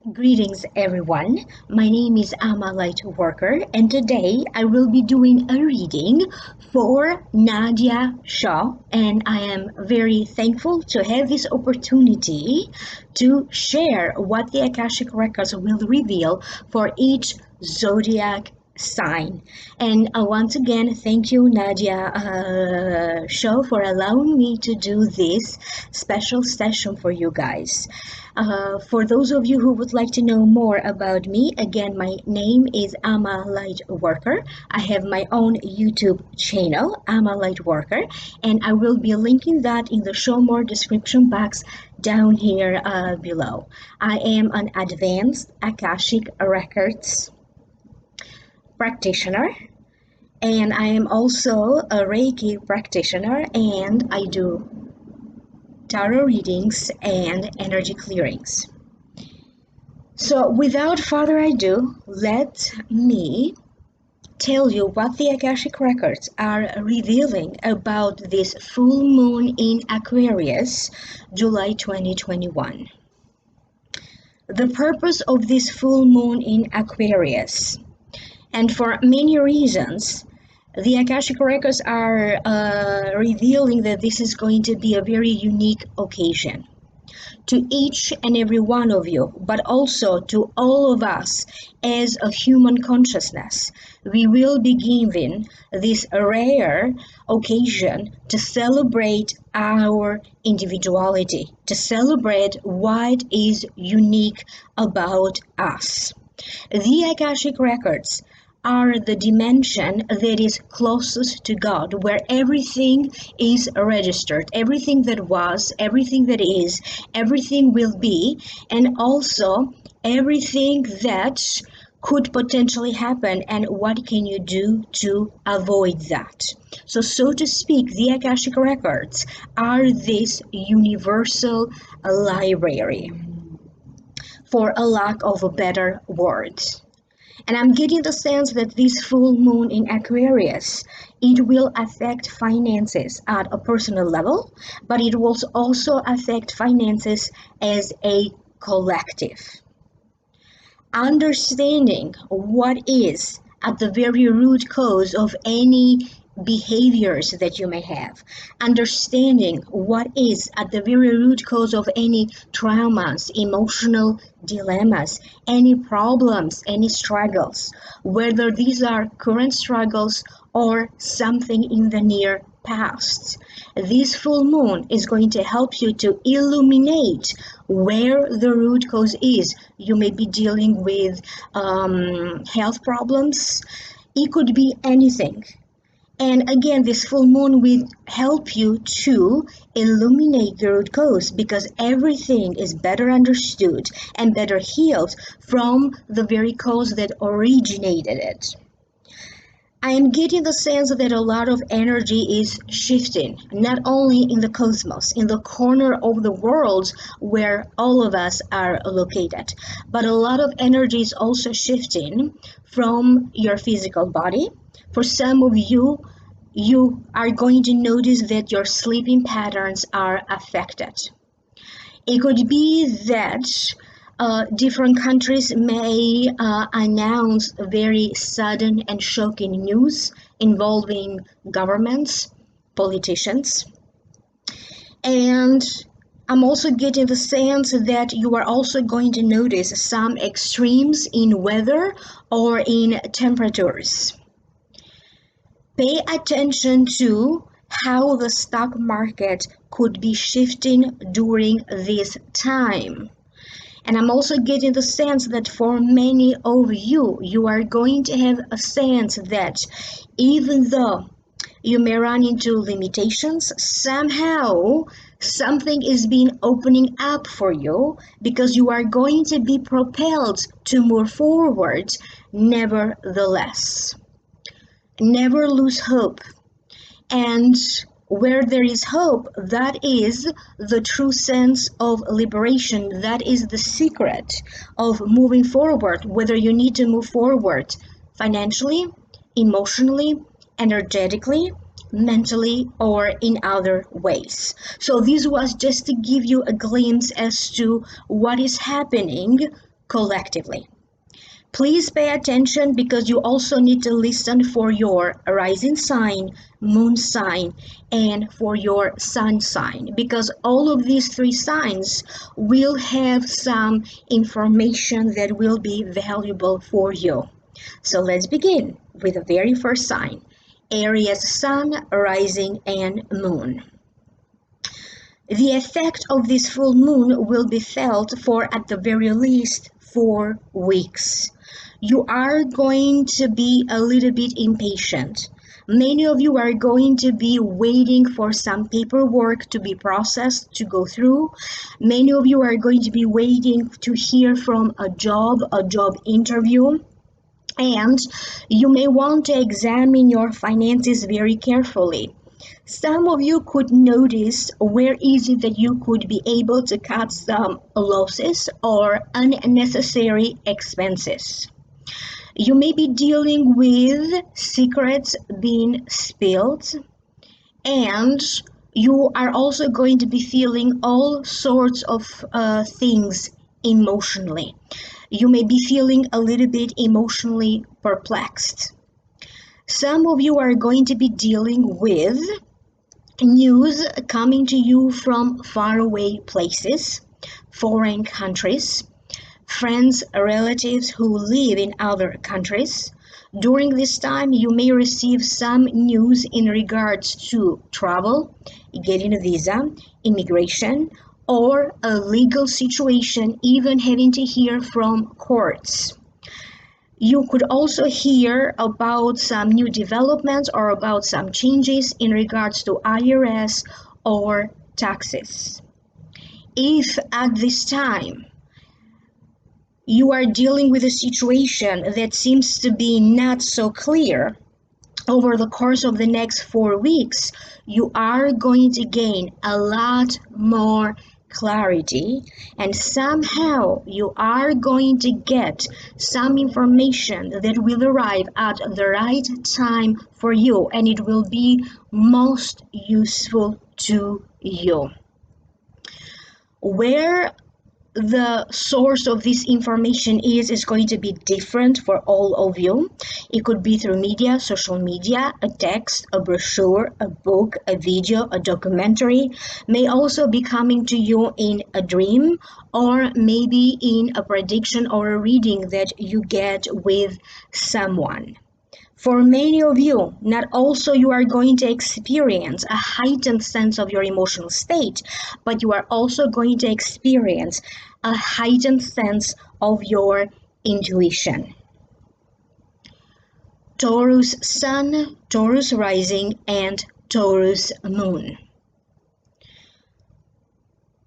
Greetings everyone, my name is Ama LightWorker and today I will be doing a reading for Nadia Shaw, and I am very thankful to have this opportunity to share what the Akashic Records will reveal for each zodiac sign. And once again, thank you Nadia Shaw for allowing me to do this special session for you guys. For those of you who would like to know more about me, again, my name is Ama Lightworker. I have my own YouTube channel, Ama Lightworker, and I will be linking that in the show more description box down here below. I am an advanced Akashic Records practitioner, and I am also a Reiki practitioner, and I do tarot readings and energy clearings. So without further ado, let me tell you what the Akashic Records are revealing about this full moon in Aquarius, July 2021. The purpose of this full moon in Aquarius, and for many reasons, the Akashic Records are revealing that this is going to be a very unique occasion to each and every one of you, but also to all of us as a human consciousness. We will be given this rare occasion to celebrate our individuality, to celebrate what is unique about us. The Akashic Records are the dimension that is closest to God, where everything is registered, everything that was, everything that is, everything will be, and also everything that could potentially happen, and what can you do to avoid that. So to speak, the Akashic Records are this universal library, for a lack of a better word. And I'm getting the sense that this full moon in Aquarius, it will affect finances at a personal level, but it will also affect finances as a collective. Understanding what is at the very root cause of any behaviors that you may have, understanding what is at the very root cause of any traumas, emotional dilemmas, any problems, any struggles, whether these are current struggles or something in the near past. This full moon is going to help you to illuminate where the root cause is. You may be dealing with health problems. It could be anything. And again, this full moon will help you to illuminate the root cause, because everything is better understood and better healed from the very cause that originated it. I am getting the sense that a lot of energy is shifting, not only in the cosmos, in the corner of the world where all of us are located, but a lot of energy is also shifting from your physical body. For some of you, you are going to notice that your sleeping patterns are affected. It could be that different countries may announce very sudden and shocking news involving governments, politicians, and I'm also getting the sense that you are also going to notice some extremes in weather or in temperatures. Pay attention to how the stock market could be shifting during this time. And I'm also getting the sense that for many of you, you are going to have a sense that even though you may run into limitations, somehow something is being opening up for you, because you are going to be propelled to move forward nevertheless. Never lose hope. And where there is hope, that is the true sense of liberation. That is the secret of moving forward, whether you need to move forward financially, emotionally, energetically, mentally, or in other ways. So this was just to give you a glimpse as to what is happening collectively. Please pay attention because you also need to listen for your rising sign, moon sign, and for your sun sign, because all of these three signs will have some information that will be valuable for you. So let's begin with the very first sign, Aries sun, rising, and moon. The effect of this full moon will be felt for at the very least 4 weeks. You are going to be a little bit impatient. Many of you are going to be waiting for some paperwork to be processed, to go through. Many of you are going to be waiting to hear from a job interview. And you may want to examine your finances very carefully. Some of you could notice where is it that you could be able to cut some losses or unnecessary expenses. You may be dealing with secrets being spilled, and you are also going to be feeling all sorts of things emotionally. You may be feeling a little bit emotionally perplexed. Some of you are going to be dealing with news coming to you from faraway places, foreign countries, friends, relatives who live in other countries. During this time, you may receive some news in regards to travel, getting a visa, immigration, or a legal situation, even having to hear from courts. You could also hear about some new developments or about some changes in regards to IRS or taxes. If at this time you are dealing with a situation that seems to be not so clear, over the course of the next 4 weeks, you are going to gain a lot more clarity, and somehow you are going to get some information that will arrive at the right time for you, and it will be most useful to you. Where the source of this information is going to be different for all of you. It could be through media, social media, a text, a brochure, a book, a video, a documentary, may also be coming to you in a dream, or maybe in a prediction or a reading that you get with someone. For many of you, not also you are going to experience a heightened sense of your emotional state, but you are also going to experience a heightened sense of your intuition. Taurus sun, Taurus rising, and Taurus moon.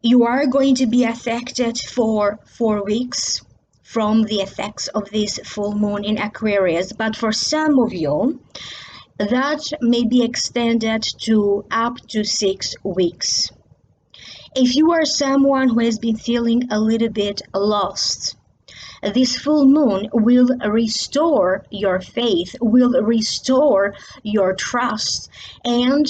You are going to be affected for 4 weeks from the effects of this full moon in Aquarius, but for some of you, that may be extended to up to 6 weeks. If you are someone who has been feeling a little bit lost, this full moon will restore your faith, will restore your trust, and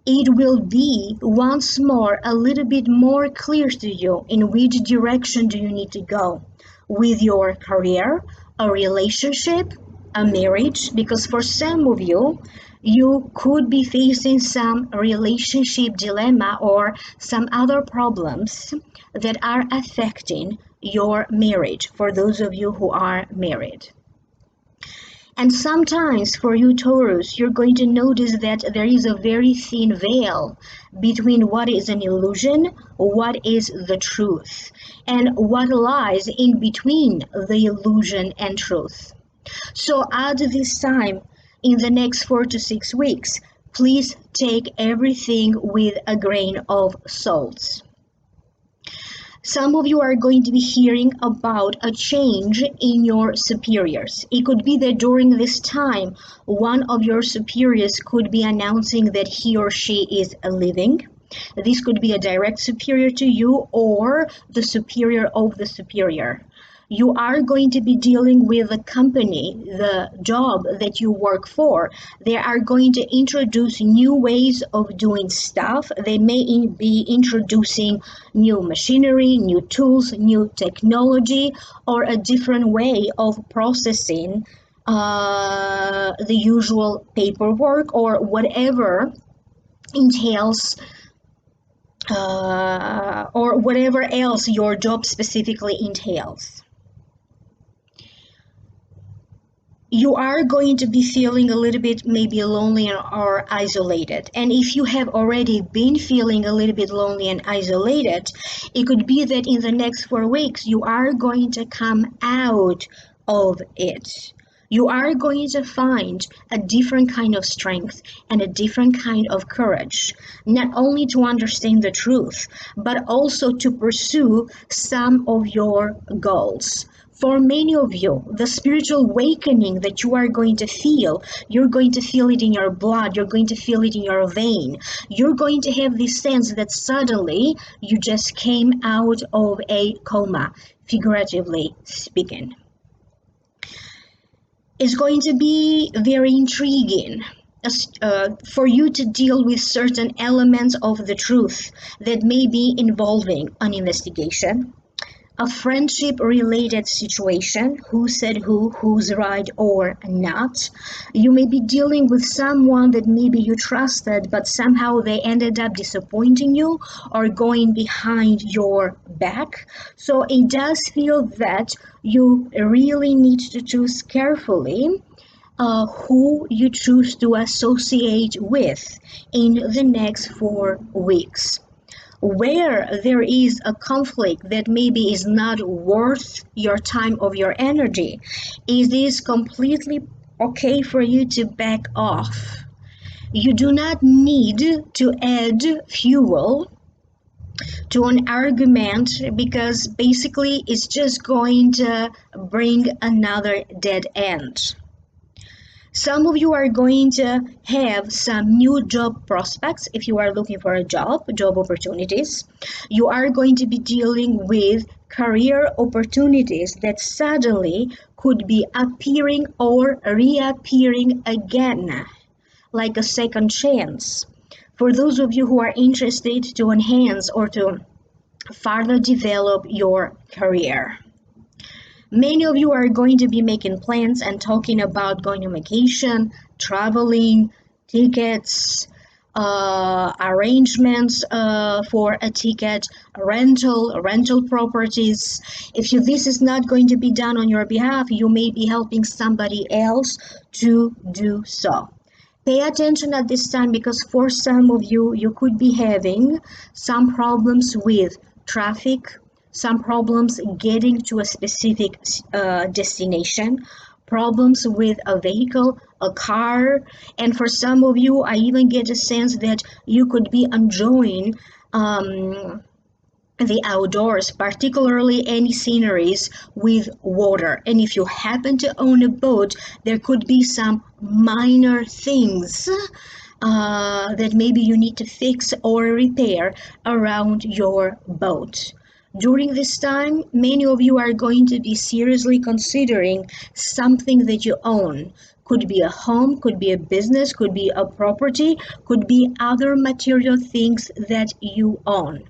it will be once more a little bit more clear to you in which direction do you need to go with your career, a relationship, a marriage, because for some of you, you could be facing some relationship dilemma or some other problems that are affecting your marriage, for those of you who are married. And sometimes for you Taurus, you're going to notice that there is a very thin veil between what is an illusion, what is the truth, and what lies in between the illusion and truth. So at this time, in the next 4 to 6 weeks, please take everything with a grain of salt. Some of you are going to be hearing about a change in your superiors. It could be that during this time, one of your superiors could be announcing that he or she is leaving. This could be a direct superior to you or the superior of the superior. You are going to be dealing with the company, the job that you work for. They are going to introduce new ways of doing stuff. They may be introducing new machinery, new tools, new technology, or a different way of processing the usual paperwork or whatever entails or whatever else your job specifically entails. You are going to be feeling a little bit maybe lonely or isolated. And if you have already been feeling a little bit lonely and isolated, it could be that in the next 4 weeks you are going to come out of it. You are going to find a different kind of strength and a different kind of courage, not only to understand the truth, but also to pursue some of your goals. For many of you, the spiritual awakening that you are going to feel, you're going to feel it in your blood, you're going to feel it in your vein. You're going to have this sense that suddenly you just came out of a coma, figuratively speaking. It's going to be very intriguing for you to deal with certain elements of the truth that may be involving an investigation, a friendship related situation, who said who, who's right or not. You may be dealing with someone that maybe you trusted, but somehow they ended up disappointing you or going behind your back. So it does feel that you really need to choose carefully who you choose to associate with in the next 4 weeks. Where there is a conflict that maybe is not worth your time or your energy, it is completely okay for you to back off. You do not need to add fuel to an argument, because basically it's just going to bring another dead end. Some of you are going to have some new job prospects if you are looking for a job opportunities. You are going to be dealing with career opportunities that suddenly could be appearing or reappearing again, like a second chance. For those of you who are interested to enhance or to further develop your career. Many of you are going to be making plans and talking about going on vacation, traveling, tickets, arrangements for a ticket, rental properties. If this is not going to be done on your behalf, you may be helping somebody else to do so. Pay attention at this time, because for some of you, you could be having some problems with traffic, some problems getting to a specific destination, problems with a vehicle, a car, and for some of you, I even get a sense that you could be enjoying the outdoors, particularly any sceneries with water. And if you happen to own a boat, there could be some minor things that maybe you need to fix or repair around your boat. During this time, many of you are going to be seriously considering something that you own. Could be a home, could be a business, could be a property, could be other material things that you own.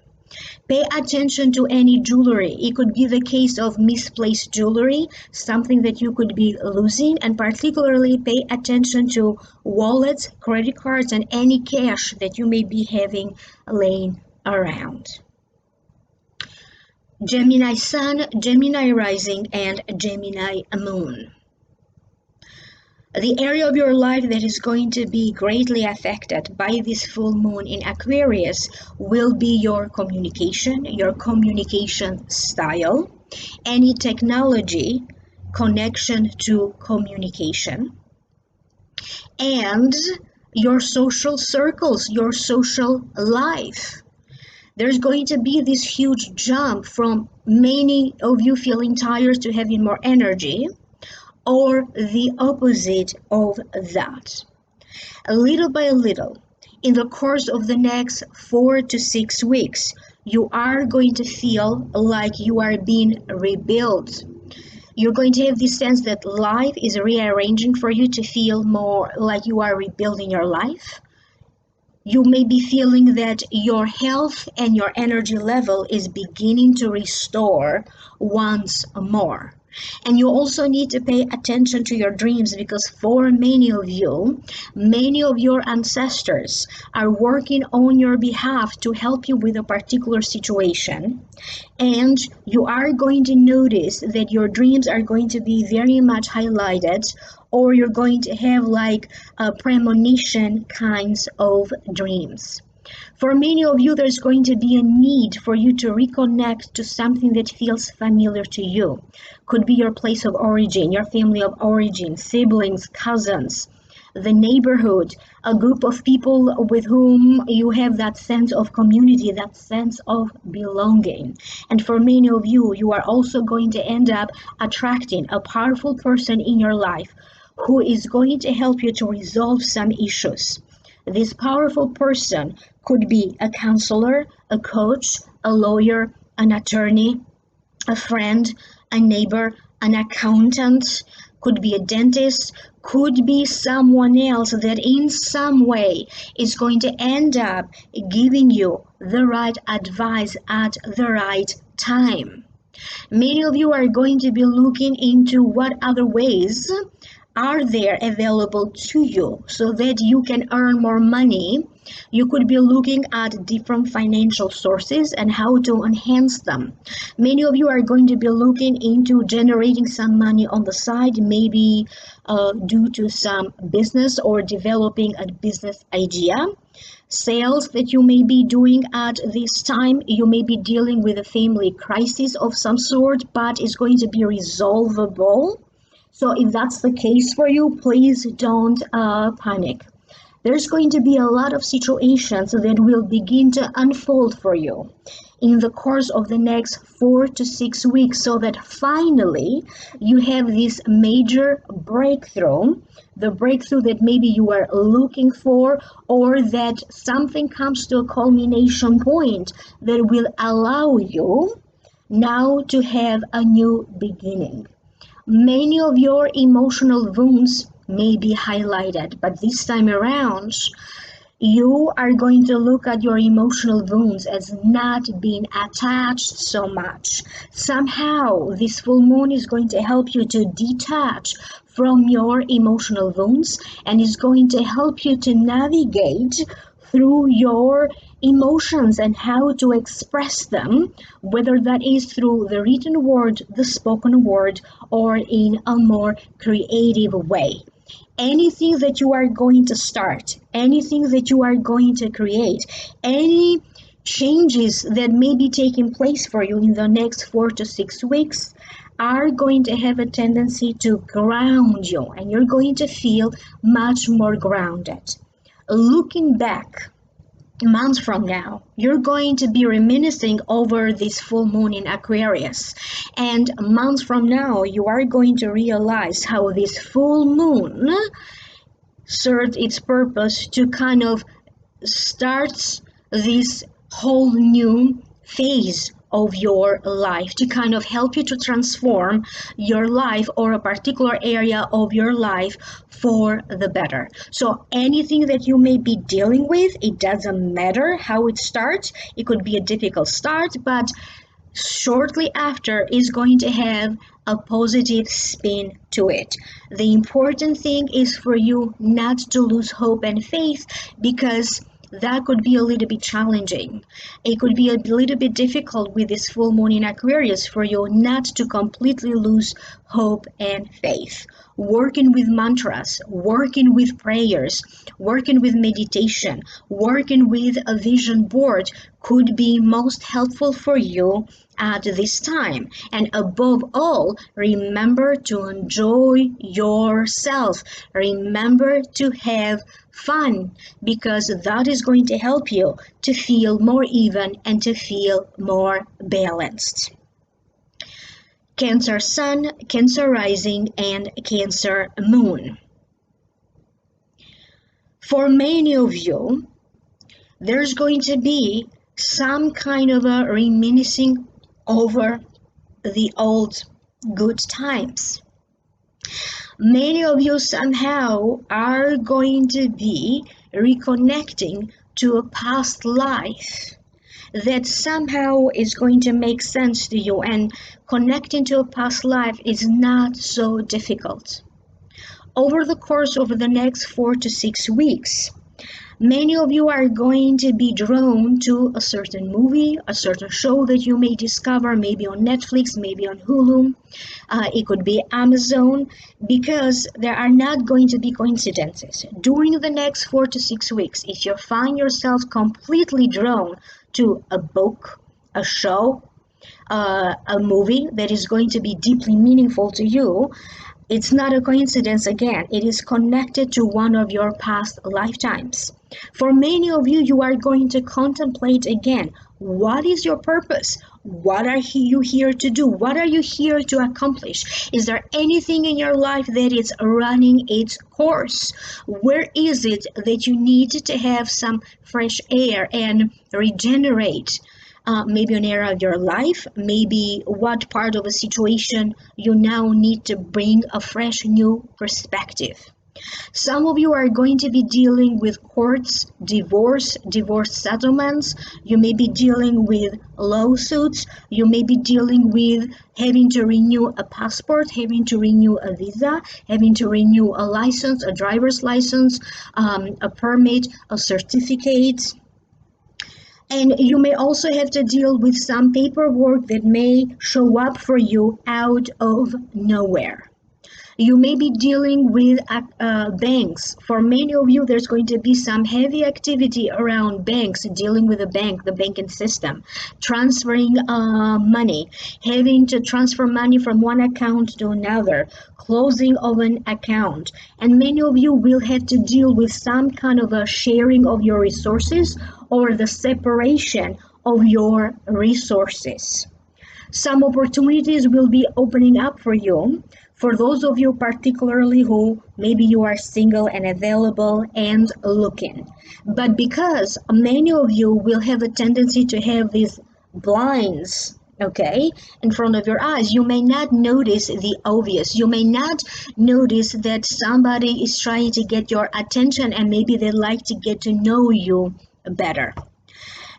Pay attention to any jewelry. It could be the case of misplaced jewelry, something that you could be losing, and particularly pay attention to wallets, credit cards, and any cash that you may be having laying around. Gemini Sun, Gemini Rising, and Gemini Moon. The area of your life that is going to be greatly affected by this full moon in Aquarius will be your communication style, any technology, connection to communication, and your social circles, your social life. There's going to be this huge jump from many of you feeling tired to having more energy, or the opposite of that. Little by little, In the course of the next 4 to 6 weeks, you are going to feel like you are being rebuilt. You're going to have this sense that life is rearranging for you to feel more like you are rebuilding your life. You may be feeling that your health and your energy level is beginning to restore once more. And you also need to pay attention to your dreams, because for many of you, many of your ancestors are working on your behalf to help you with a particular situation. And you are going to notice that your dreams are going to be very much highlighted, or you're going to have like a premonition kinds of dreams. For many of you, there's going to be a need for you to reconnect to something that feels familiar to you. Could be your place of origin, your family of origin, siblings, cousins, the neighborhood, a group of people with whom you have that sense of community, that sense of belonging. And for many of you, you are also going to end up attracting a powerful person in your life who is going to help you to resolve some issues. This powerful person could be a counselor, a coach, a lawyer, an attorney, a friend, a neighbor, an accountant, could be a dentist, could be someone else that in some way is going to end up giving you the right advice at the right time. Many of you are going to be looking into what other ways are there available to you so that you can earn more money. You could be looking at different financial sources and how to enhance them. Many of you are going to be looking into generating some money on the side, maybe due to some business or developing a business idea. Sales that you may be doing at this time, you may be dealing with a family crisis of some sort, but it's going to be resolvable. So if that's the case for you, please don't panic. There's going to be a lot of situations that will begin to unfold for you in the course of the next 4 to 6 weeks, so that finally you have this major breakthrough, the breakthrough that maybe you were looking for, or that something comes to a culmination point that will allow you now to have a new beginning. Many of your emotional wounds may be highlighted, but this time around, you are going to look at your emotional wounds as not being attached so much. Somehow, this full moon is going to help you to detach from your emotional wounds and is going to help you to navigate through your emotions and how to express them, whether that is through the written word, the spoken word, or in a more creative way. Anything that you are going to start, anything that you are going to create, any changes that may be taking place for you in the next 4 to 6 weeks are going to have a tendency to ground you, and you're going to feel much more grounded. Looking back months from now, you're going to be reminiscing over this full moon in Aquarius. And months from now, you are going to realize how this full moon served its purpose to kind of start this whole new phase of your life, to kind of help you to transform your life or a particular area of your life for the better. So anything that you may be dealing with, it doesn't matter how it starts. It could be a difficult start, but shortly after is going to have a positive spin to it. The important thing is for you not to lose hope and faith, because that could be a little bit challenging. It could be a little bit difficult with this full moon in Aquarius for you not to completely lose hope and faith. Working with mantras, working with prayers, working with meditation, working with a vision board could be most helpful for you at this time. And above all, remember to enjoy yourself. Remember to have fun, because that is going to help you to feel more even and to feel more balanced. Cancer Sun, Cancer Rising, and Cancer Moon. For many of you, there's going to be some kind of a reminiscing over the old good times. Many of you somehow are going to be reconnecting to a past life that somehow is going to make sense to you, and connecting to a past life is not so difficult. Over the next 4 to 6 weeks, many of you are going to be drawn to a certain movie, a certain show that you may discover, maybe on Netflix, maybe on Hulu. It could be Amazon, because there are not going to be coincidences. During the next 4 to 6 weeks, if you find yourself completely drawn to a book, a show, a movie that is going to be deeply meaningful to you, it's not a coincidence again. It is connected to one of your past lifetimes. For many of you, you are going to contemplate again, what is your purpose? What are you here to do? What are you here to accomplish? Is there anything in your life that is running its course? Where is it that you need to have some fresh air and regenerate? Maybe an area of your life, maybe what part of a situation you now need to bring a fresh new perspective. Some of you are going to be dealing with courts, divorce settlements. You may be dealing with lawsuits. You may be dealing with having to renew a passport, having to renew a visa, having to renew a license, a driver's license, a permit, a certificate. And you may also have to deal with some paperwork that may show up for you out of nowhere. You may be dealing with banks. For many of you, there's going to be some heavy activity around banks, dealing with the banking system, transferring money, having to transfer money from one account to another, closing of an account. And many of you will have to deal with some kind of a sharing of your resources or the separation of your resources. Some opportunities will be opening up for you. For those of you particularly who maybe you are single and available and looking. But because many of you will have a tendency to have these blinds, okay, in front of your eyes, you may not notice the obvious. You may not notice that somebody is trying to get your attention and maybe they'd like to get to know you better.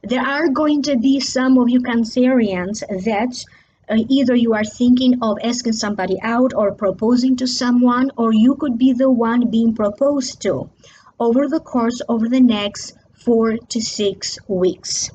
There are going to be some of you Cancerians that either you are thinking of asking somebody out or proposing to someone, or you could be the one being proposed to over the next 4 to 6 weeks.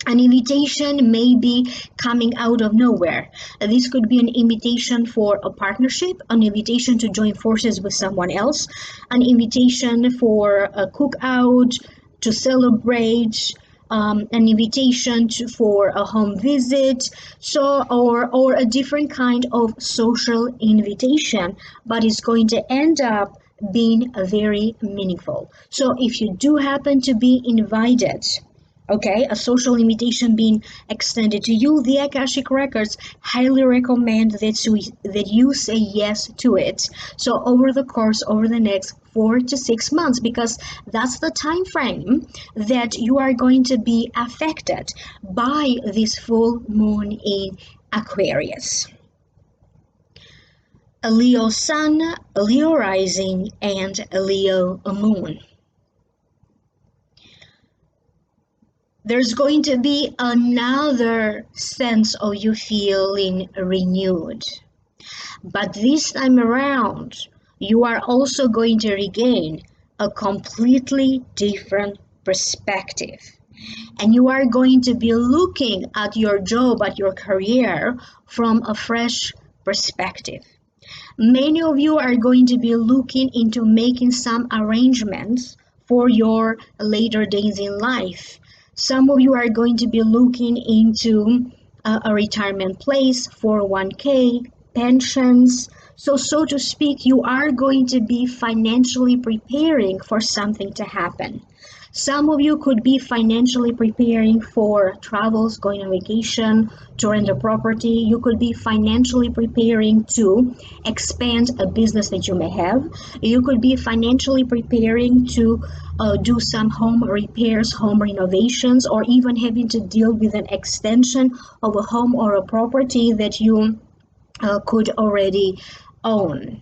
An invitation may be coming out of nowhere. This could be an invitation for a partnership, an invitation to join forces with someone else, an invitation for a cookout, to celebrate, an invitation for a home visit, or a different kind of social invitation, but it's going to end up being very meaningful. So if you do happen to be invited, okay, a social invitation being extended to you, the Akashic Records highly recommend that you say yes to it. So over the next 4 to 6 months, because that's the time frame that you are going to be affected by this full moon in Aquarius. A Leo Sun, a Leo Rising, and a Leo Moon. There's going to be another sense of you feeling renewed. But this time around, you are also going to regain a completely different perspective. And you are going to be looking at your job, at your career, from a fresh perspective. Many of you are going to be looking into making some arrangements for your later days in life. Some of you are going to be looking into a retirement place, 401k, pensions. So to speak, you are going to be financially preparing for something to happen. Some of you could be financially preparing for travels, going on vacation, to rent a property. You could be financially preparing to expand a business that you may have. You could be financially preparing to do some home repairs, home renovations, or even having to deal with an extension of a home or a property that you could already own.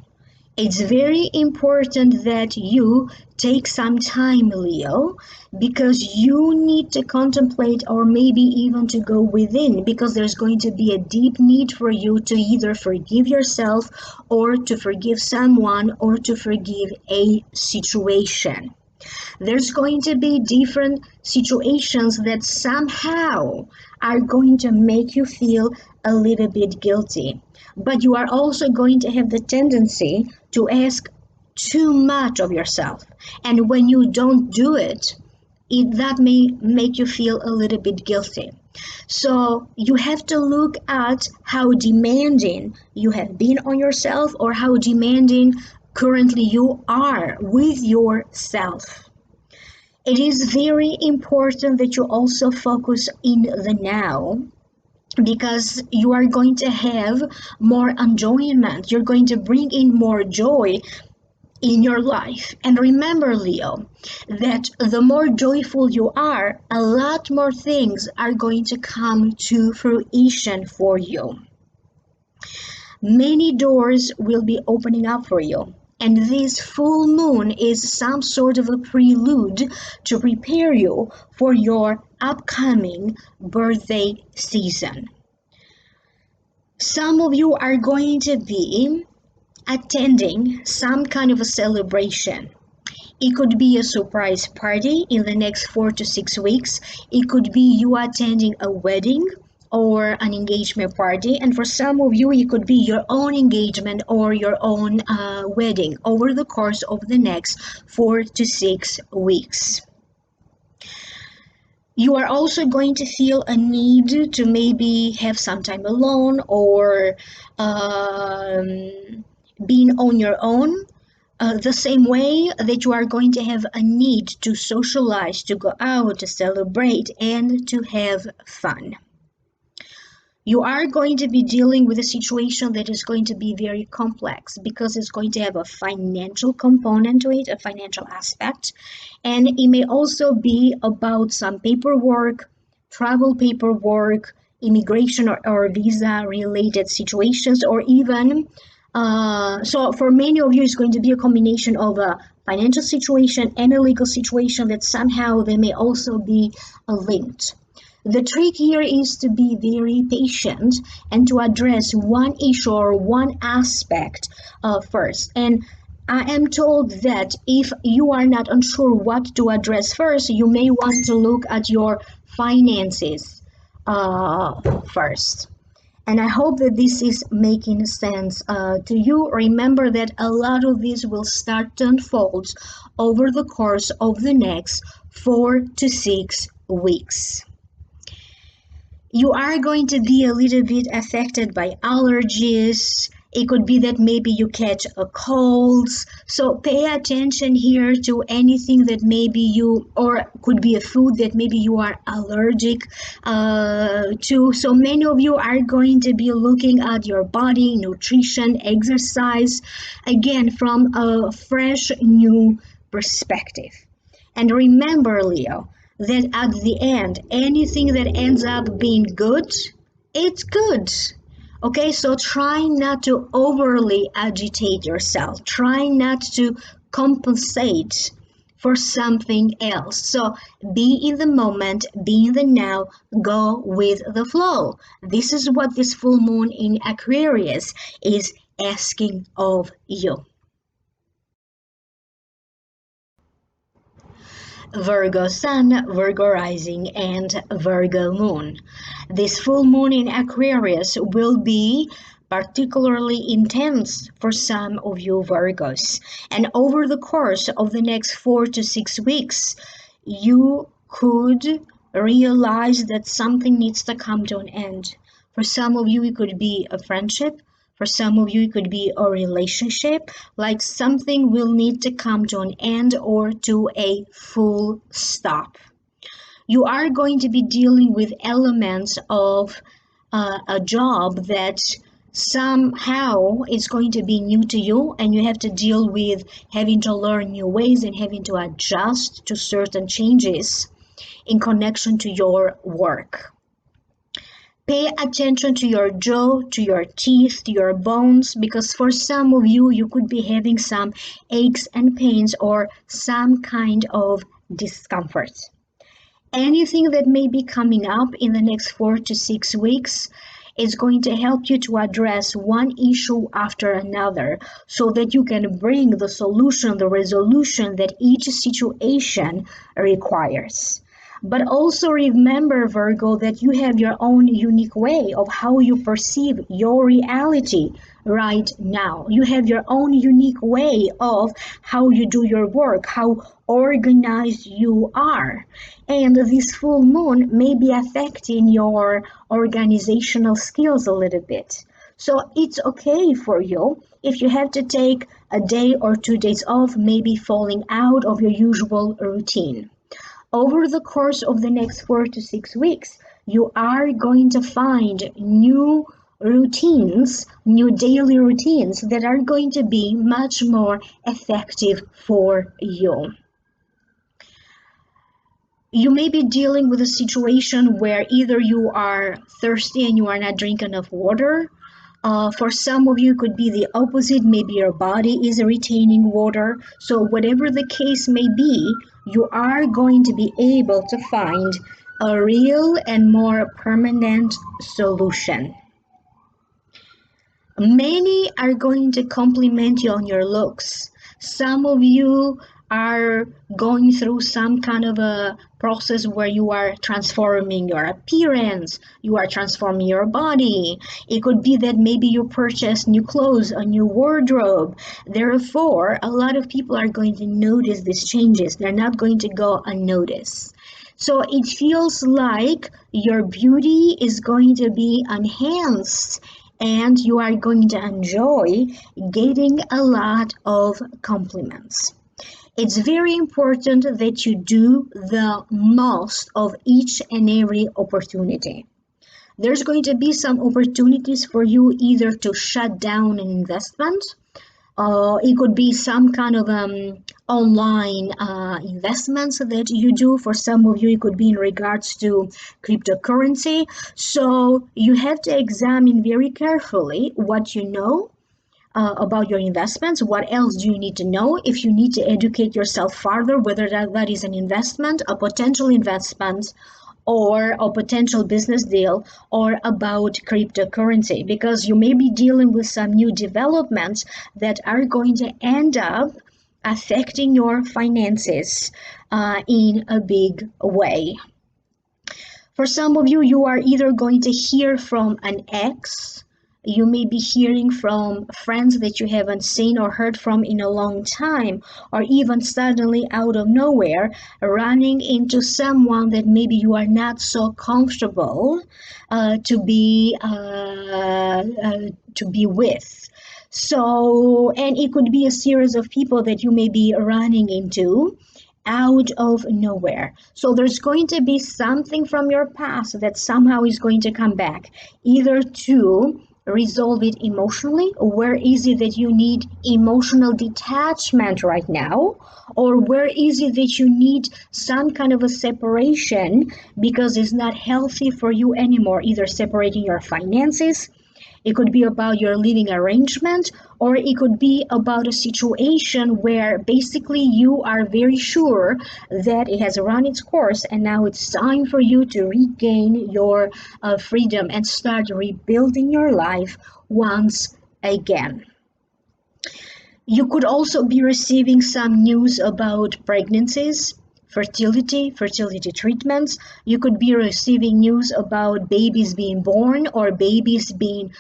It's very important that you take some time, Leo, because you need to contemplate or maybe even to go within, because there's going to be a deep need for you to either forgive yourself or to forgive someone or to forgive a situation. There's going to be different situations that somehow are going to make you feel a little bit guilty. But you are also going to have the tendency to ask too much of yourself. And when you don't do it, that may make you feel a little bit guilty. So you have to look at how demanding you have been on yourself or how demanding currently you are with yourself. It is very important that you also focus in the now, because you are going to have more enjoyment. You're going to bring in more joy in your life. And remember, Leo, that the more joyful you are, a lot more things are going to come to fruition for you. Many doors will be opening up for you. And this full moon is some sort of a prelude to prepare you for your upcoming birthday season. Some of you are going to be attending some kind of a celebration. It could be a surprise party in the next 4 to 6 weeks. It could be you attending a wedding or an engagement party, and for some of you it could be your own engagement or your own wedding over the course of the next 4 to 6 weeks. You are also going to feel a need to maybe have some time alone or being on your own. The same way that you are going to have a need to socialize, to go out, to celebrate, and to have fun. You are going to be dealing with a situation that is going to be very complex because it's going to have a financial component to it, a financial aspect, and it may also be about some paperwork, travel paperwork, immigration or visa related situations, or even so for many of you it's going to be a combination of a financial situation and a legal situation that somehow they may also be linked. The trick here is to be very patient and to address one issue or one aspect first. And I am told that if you are not unsure what to address first, you may want to look at your finances first. And I hope that this is making sense to you. Remember that a lot of this will start to unfold over the course of the next 4 to 6 weeks. You are going to be a little bit affected by allergies. It could be that maybe you catch a cold. So pay attention here to anything that maybe you, or could be a food that maybe you are allergic to. So many of you are going to be looking at your body, nutrition, exercise, again, from a fresh, new perspective. And remember, Leo, that at the end, anything that ends up being good, it's good. Okay, so try not to overly agitate yourself. Try not to compensate for something else. So be in the moment, be in the now, go with the flow. This is what this full moon in Aquarius is asking of you. Virgo Sun, Virgo Rising, and Virgo Moon. This full moon in Aquarius will be particularly intense for some of you Virgos. And over the course of the next 4 to 6 weeks, you could realize that something needs to come to an end. For some of you, it could be a friendship. For some of you, it could be a relationship, like something will need to come to an end or to a full stop. You are going to be dealing with elements of a job that somehow is going to be new to you, and you have to deal with having to learn new ways and having to adjust to certain changes in connection to your work. Pay attention to your jaw, to your teeth, to your bones, because for some of you, you could be having some aches and pains or some kind of discomfort. Anything that may be coming up in the next 4 to 6 weeks is going to help you to address one issue after another so that you can bring the solution, the resolution that each situation requires. But also remember, Virgo, that you have your own unique way of how you perceive your reality right now. You have your own unique way of how you do your work, how organized you are. And this full moon may be affecting your organizational skills a little bit. So it's okay for you if you have to take a day or 2 days off, maybe falling out of your usual routine. Over the course of the next 4 to 6 weeks, you are going to find new routines, new daily routines that are going to be much more effective for you. You may be dealing with a situation where either you are thirsty and you are not drinking enough water. For some of you, it could be the opposite. Maybe your body is retaining water. So whatever the case may be, you are going to be able to find a real and more permanent solution. Many are going to compliment you on your looks. Some of you are going through some kind of a process where you are transforming your appearance, you are transforming your body. It could be that maybe you purchased new clothes, a new wardrobe. Therefore, a lot of people are going to notice these changes. They're not going to go unnoticed. So it feels like your beauty is going to be enhanced and you are going to enjoy getting a lot of compliments. It's very important that you do the most of each and every opportunity. There's going to be some opportunities for you either to shut down an investment. It could be some kind of online investments that you do. For some of you, it could be in regards to cryptocurrency. So you have to examine very carefully what you know about your investments. What else do you need to know? If you need to educate yourself further, whether that is an investment, a potential investment, or a potential business deal, or about cryptocurrency, because you may be dealing with some new developments that are going to end up affecting your finances in a big way. For some of you, you are either going to hear from an ex. You may be hearing from friends that you haven't seen or heard from in a long time, or even suddenly out of nowhere, running into someone that maybe you are not so comfortable to be with. So, and it could be a series of people that you may be running into out of nowhere. So there's going to be something from your past that somehow is going to come back, either to resolve it emotionally. Where is it that you need emotional detachment right now? Or where is it that you need some kind of a separation because it's not healthy for you anymore, either separating your finances, it could be about your living arrangement, or it could be about a situation where basically you are very sure that it has run its course and now it's time for you to regain your freedom and start rebuilding your life once again. You could also be receiving some news about pregnancies, fertility treatments. You could be receiving news about babies being born or babies being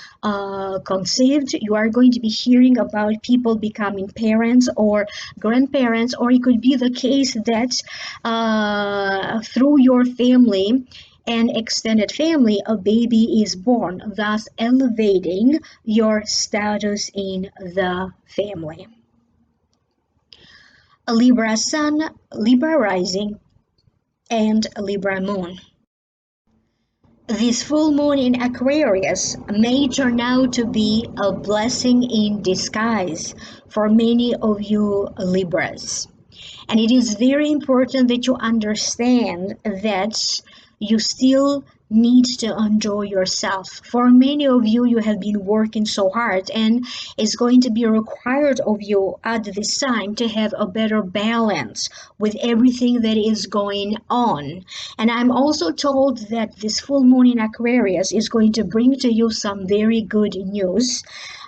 conceived. You are going to be hearing about people becoming parents or grandparents, or it could be the case that through your family, and extended family, a baby is born, thus elevating your status in the family. A Libra Sun, Libra Rising, and Libra Moon. This full moon in Aquarius may turn out to be a blessing in disguise for many of you Libras. And it is very important that you understand that you still need to enjoy yourself. For many of you, you have been working so hard, and it's going to be required of you at this time to have a better balance with everything that is going on. And I'm also told that this full moon in Aquarius is going to bring to you some very good news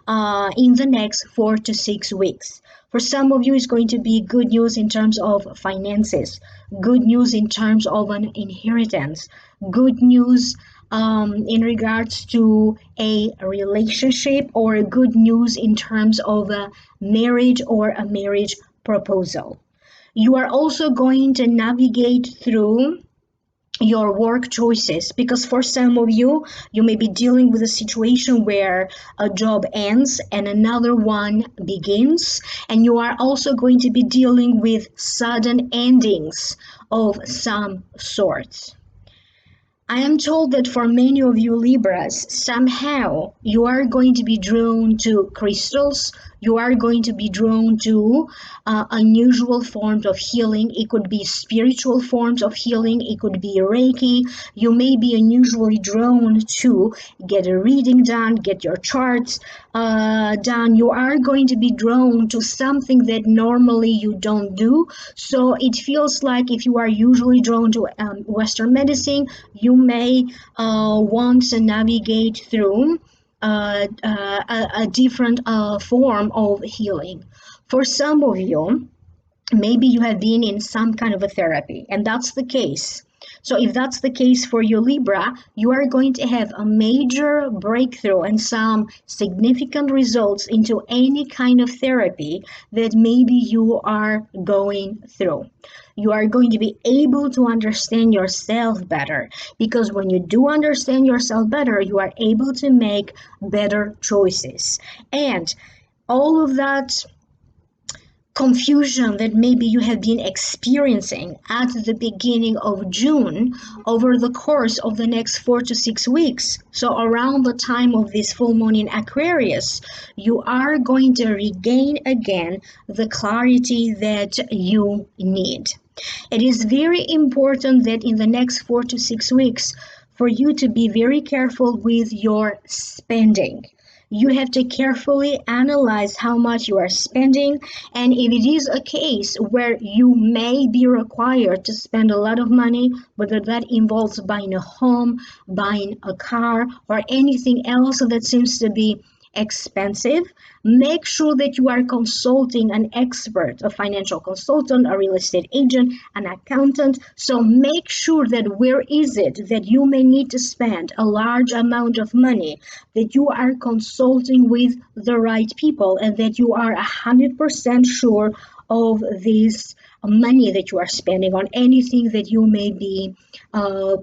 in the next 4 to 6 weeks. For some of you, it's going to be good news in terms of finances, good news in terms of an inheritance, good news in regards to a relationship, or good news in terms of a marriage or a marriage proposal. You are also going to navigate through your work choices, because for some of you, you may be dealing with a situation where a job ends and another one begins, and you are also going to be dealing with sudden endings of some sort. I am told that for many of you Libras, somehow you are going to be drawn to crystals, you are going to be drawn to unusual forms of healing. It could be spiritual forms of healing, it could be Reiki. You may be unusually drawn to get a reading done, get your charts done. You are going to be drawn to something that normally you don't do. So it feels like if you are usually drawn to Western medicine, you may want to navigate through a different form of healing. For some of you, maybe you have been in some kind of a therapy, and that's the case. So if that's the case for you Libra, you are going to have a major breakthrough and some significant results into any kind of therapy that maybe you are going through. You are going to be able to understand yourself better, because when you do understand yourself better, you are able to make better choices. And all of that confusion that maybe you have been experiencing at the beginning of June, over the course of the next 4 to 6 weeks, so around the time of this full moon in Aquarius, you are going to regain again the clarity that you need. It is very important that in the next 4 to 6 weeks for you to be very careful with your spending. You have to carefully analyze how much you are spending, and if it is a case where you may be required to spend a lot of money, whether that involves buying a home, buying a car, or anything else that seems to be expensive, make sure that you are consulting an expert, a financial consultant, a real estate agent, an accountant. So make sure that where is it that you may need to spend a large amount of money, that you are consulting with the right people, and that you are 100% sure of this money that you are spending on anything that you may be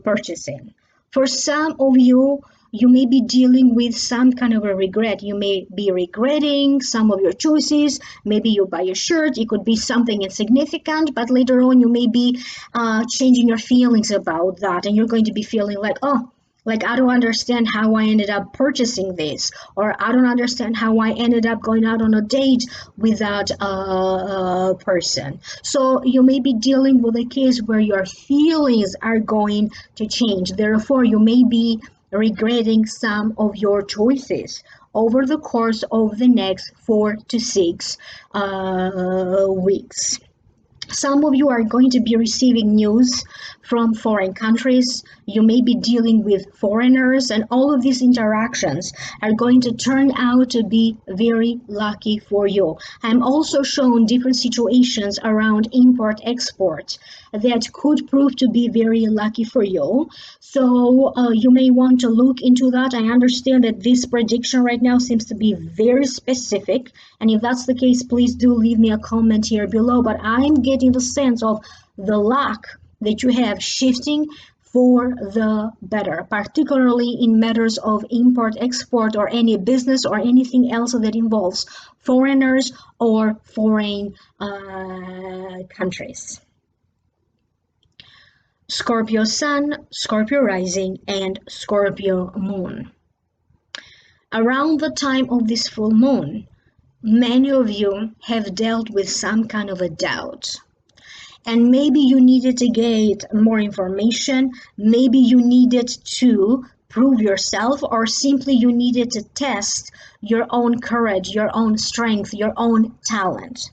purchasing. For some of you, you may be dealing with some kind of a regret. You may be regretting some of your choices. Maybe you buy a shirt. It could be something insignificant, but later on you may be changing your feelings about that, and you're going to be feeling like, oh, like I don't understand how I ended up purchasing this, or I don't understand how I ended up going out on a date with that person. So you may be dealing with a case where your feelings are going to change. Therefore, you may be regretting some of your choices over the course of the next 4 to 6 weeks. Some of you are going to be receiving news from foreign countries. You may be dealing with foreigners, and all of these interactions are going to turn out to be very lucky for you. I'm also shown different situations around import-export that could prove to be very lucky for you. So you may want to look into that. I understand that this prediction right now seems to be very specific, and if that's the case, please do leave me a comment here below. But I'm getting the sense of the luck that you have shifting for the better, particularly in matters of import, export, or any business or anything else that involves foreigners or foreign countries. Scorpio Sun, Scorpio Rising, and Scorpio Moon. Around the time of this full moon, many of you have dealt with some kind of a doubt. And maybe you needed to get more information, maybe you needed to prove yourself, or simply you needed to test your own courage, your own strength, your own talent.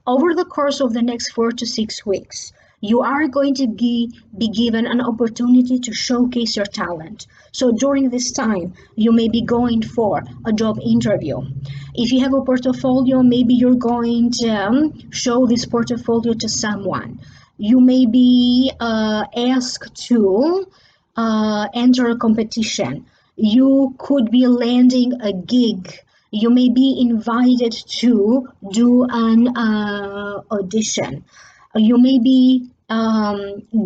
Over the course of the next 4 to 6 weeks, you are going to be given an opportunity to showcase your talent. So during this time, you may be going for a job interview. If you have a portfolio, maybe you're going to show this portfolio to someone. You may be asked to enter a competition. You could be landing a gig. You may be invited to do an audition. You may be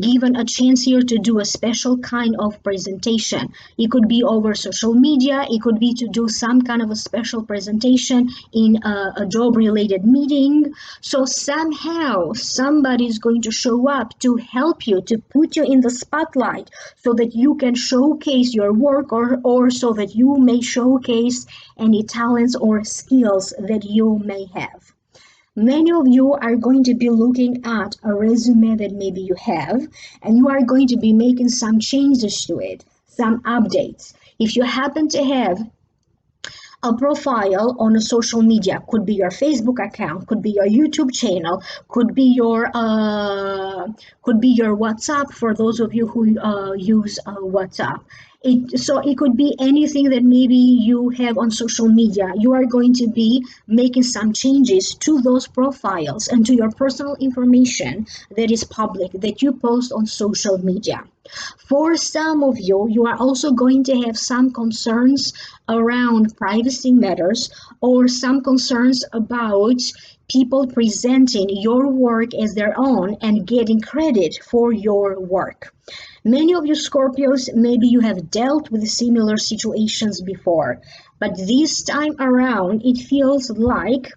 given a chance here to do a special kind of presentation. It could be over social media. It could be to do some kind of a special presentation in a job-related meeting. So somehow somebody is going to show up to help you, to put you in the spotlight so that you can showcase your work, or so that you may showcase any talents or skills that you may have. Many of you are going to be looking at a resume that maybe you have, and you are going to be making some changes to it, some updates. If you happen to have a profile on a social media, could be your Facebook account, could be your YouTube channel, could be your WhatsApp for those of you who use WhatsApp. So it could be anything that maybe you have on social media. You are going to be making some changes to those profiles and to your personal information that is public, that you post on social media. For some of you, you are also going to have some concerns around privacy matters, or some concerns about people presenting your work as their own and getting credit for your work. Many of you Scorpios, maybe you have dealt with similar situations before, but this time around it feels like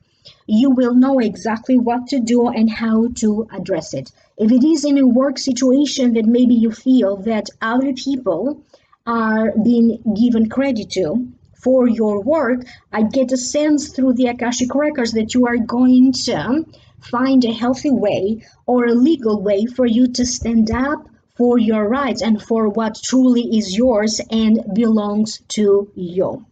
you will know exactly what to do and how to address it. If it is in a work situation that maybe you feel that other people are being given credit to for your work, I get a sense through the Akashic records that you are going to find a healthy way or a legal way for you to stand up for your rights and for what truly is yours and belongs to you.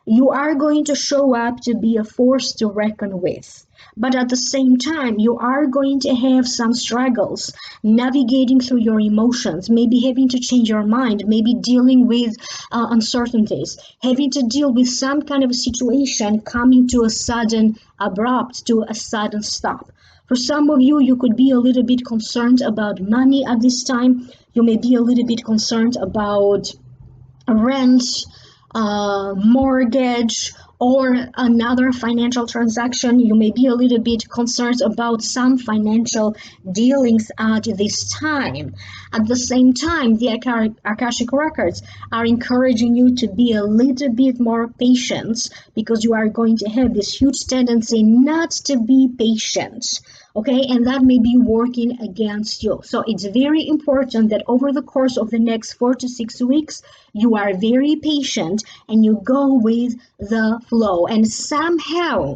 You are going to show up to be a force to reckon with. But at the same time, you are going to have some struggles navigating through your emotions, maybe having to change your mind, maybe dealing with uncertainties, having to deal with some kind of a situation coming to a sudden abrupt, to a sudden stop. For some of you, you could be a little bit concerned about money at this time. You may be a little bit concerned about rent, mortgage, or another financial transaction. You may be a little bit concerned about some financial dealings at this time. At the same time, the Akashic records are encouraging you to be a little bit more patient, because you are going to have this huge tendency not to be patient. Okay, and that may be working against you. So it's very important that over the course of the next 4 to 6 weeks, you are very patient and you go with the flow. And somehow,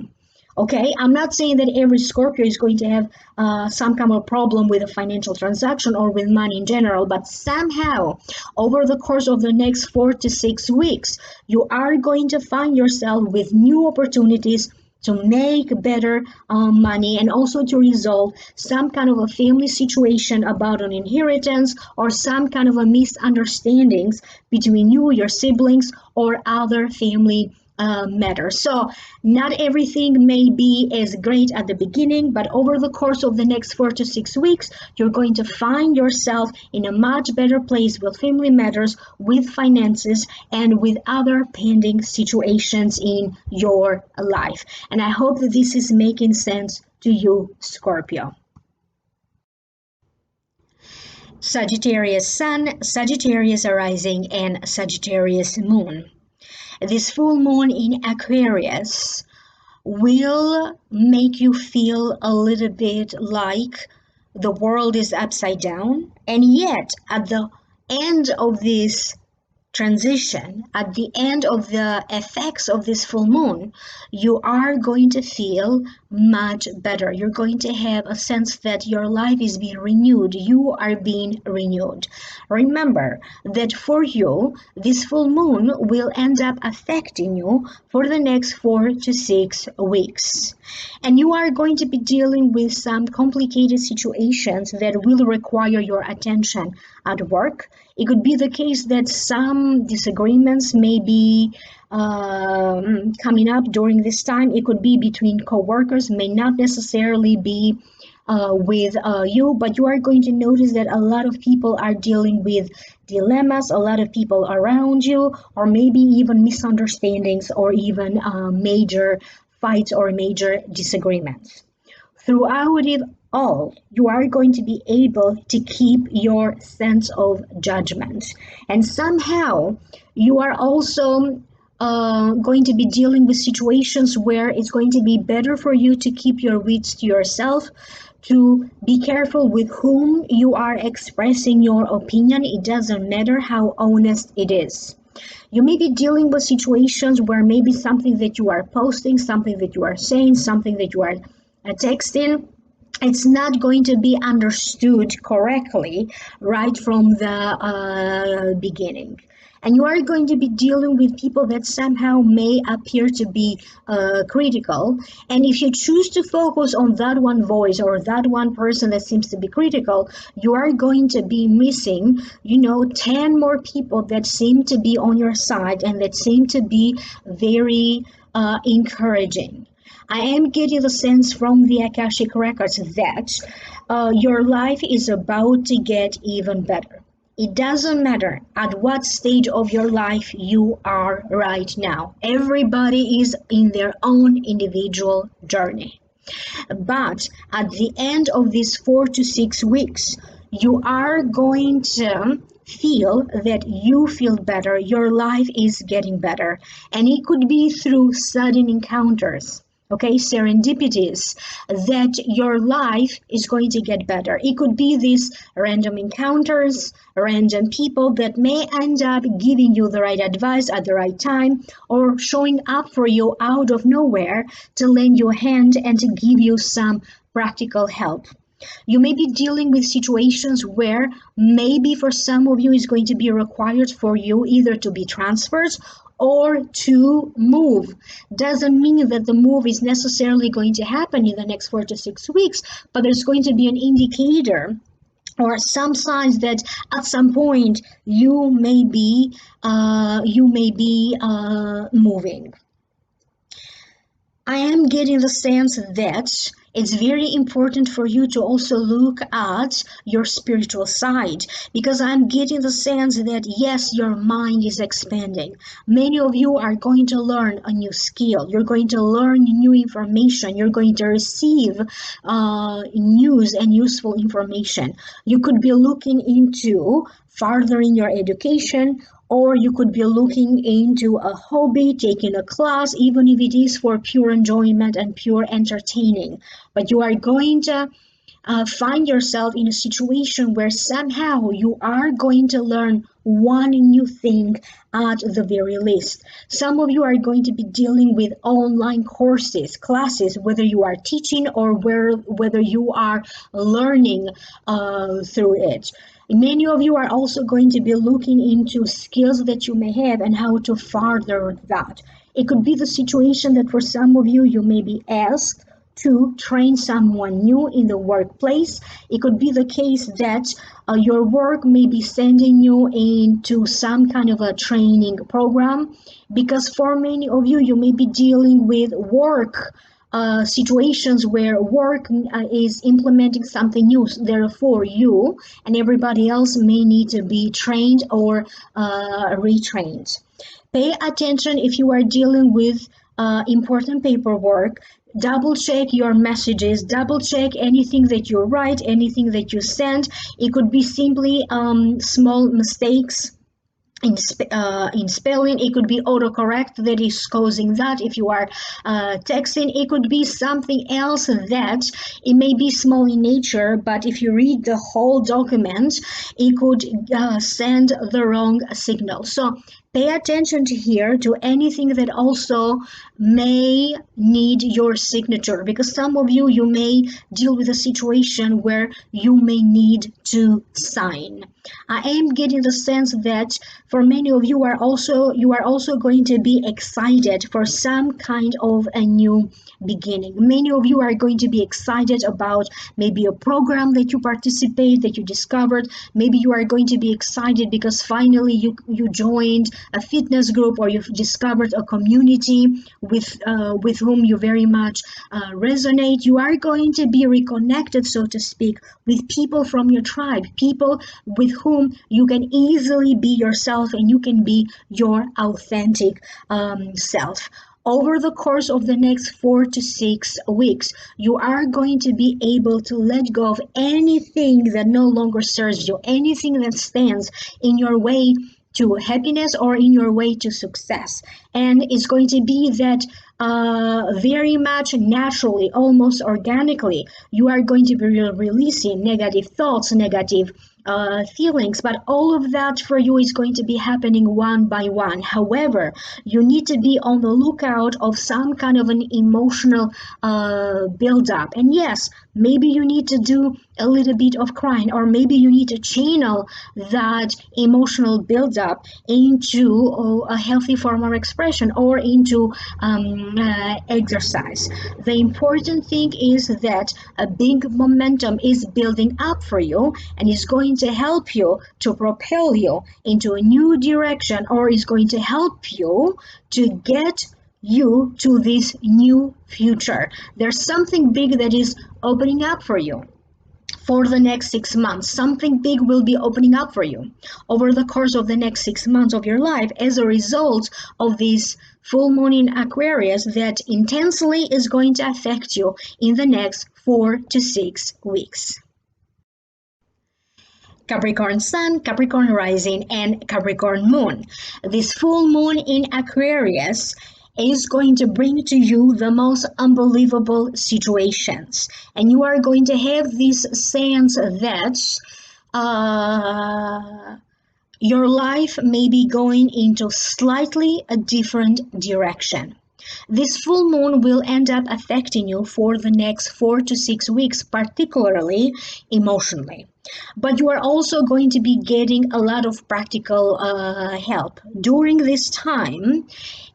okay, I'm not saying that every Scorpio is going to have some kind of problem with a financial transaction or with money in general, but somehow over the course of the next 4 to 6 weeks, you are going to find yourself with new opportunities to make better money, and also to resolve some kind of a family situation about an inheritance or some kind of a misunderstandings between you, your siblings, or other family matters. So not everything may be as great at the beginning, but over the course of the next 4 to 6 weeks, you're going to find yourself in a much better place with family matters, with finances, and with other pending situations in your life. And I hope that this is making sense to you, Scorpio. Sagittarius Sun, Sagittarius Rising, and Sagittarius Moon. This full moon in Aquarius will make you feel a little bit like the world is upside down, and yet at the end of this transition, at the end of the effects of this full moon, you are going to feel much better. You're going to have a sense that your life is being renewed. You are being renewed. Remember that for you, this full moon will end up affecting you for the next 4 to 6 weeks. And you are going to be dealing with some complicated situations that will require your attention at work. It could be the case that some disagreements may be coming up during this time. It could be between co-workers, may not necessarily be with you, but you are going to notice that a lot of people are dealing with dilemmas, a lot of people around you, or maybe even misunderstandings or even major fights or major disagreements. Throughout it all, you are going to be able to keep your sense of judgment. And somehow, you are also going to be dealing with situations where it's going to be better for you to keep your wits to yourself, to be careful with whom you are expressing your opinion. It doesn't matter how honest it is. You may be dealing with situations where maybe something that you are posting, something that you are saying, something that you are texting, it's not going to be understood correctly right from the beginning. And you are going to be dealing with people that somehow may appear to be critical. And if you choose to focus on that one voice or that one person that seems to be critical, you are going to be missing, 10 more people that seem to be on your side and that seem to be very encouraging. I am getting the sense from the Akashic Records that your life is about to get even better. It doesn't matter at what stage of your life you are right now. Everybody is in their own individual journey. But at the end of these 4 to 6 weeks, you are going to feel that you feel better, your life is getting better. And it could be through sudden encounters. Okay, serendipities, that your life is going to get better. It could be these random encounters, random people that may end up giving you the right advice at the right time, or showing up for you out of nowhere to lend you a hand and to give you some practical help. You may be dealing with situations where maybe for some of you it's going to be required for you either to be transferred or to move. Doesn't mean that the move is necessarily going to happen in the next 4 to 6 weeks, but there's going to be an indicator or some signs that at some point you may be moving. I am getting the sense that it's very important for you to also look at your spiritual side, because I'm getting the sense that yes, your mind is expanding. Many of you are going to learn a new skill. You're going to learn new information. You're going to receive news and useful information. You could be looking into furthering your education, or you could be looking into a hobby, taking a class, even if it is for pure enjoyment and pure entertaining. But you are going to find yourself in a situation where somehow you are going to learn one new thing at the very least. Some of you are going to be dealing with online courses, classes, whether you are teaching or whether you are learning through it. Many of you are also going to be looking into skills that you may have and how to further that. It could be the situation that for some of you, you may be asked to train someone new in the workplace. It could be the case that your work may be sending you into some kind of a training program, because for many of you, you may be dealing with work situations where work is implementing something new. Therefore, you and everybody else may need to be trained or retrained. Pay attention if you are dealing with important paperwork. Double check your messages, double check anything that you write, anything that you send. It could be simply small mistakes in spelling. It could be autocorrect that is causing that. If you are texting, it could be something else that it may be small in nature, but if you read the whole document, it could send the wrong signal. So pay attention to here to anything that also may need your signature, because some of you may deal with a situation where you may need to sign. I am getting the sense that for many of you are also going to be excited for some kind of a new beginning. Many of you are going to be excited about maybe a program that you participate, that you discovered. Maybe you are going to be excited because finally you joined a fitness group, or you've discovered a community with whom you very much resonate. You are going to be reconnected, so to speak, with people from your tribe, people with whom you can easily be yourself and you can be your authentic self. Over the course of the next 4 to 6 weeks, you are going to be able to let go of anything that no longer serves you, anything that stands in your way to happiness or in your way to success. And it's going to be that very much naturally, almost organically, you are going to be releasing negative thoughts, negative feelings, but all of that for you is going to be happening one by one. However, you need to be on the lookout of some kind of an emotional build-up. And yes, maybe you need to do a little bit of crying, or maybe you need to channel that emotional build-up into a healthy form of expression or into exercise. The important thing is that a big momentum is building up for you and is going to help you to propel you into a new direction, or is going to help you to get you to this new future. There's something big that is opening up for you. For the next 6 months, something big will be opening up for you over the course of the next 6 months of your life as a result of this full moon in Aquarius that intensely is going to affect you in the next 4 to 6 weeks. Capricorn Sun, Capricorn Rising, and Capricorn Moon. This full moon in Aquarius is going to bring to you the most unbelievable situations, and you are going to have this sense that your life may be going into slightly a different direction. This full moon will end up affecting you for the next 4 to 6 weeks, particularly emotionally. But you are also going to be getting a lot of practical help. During this time,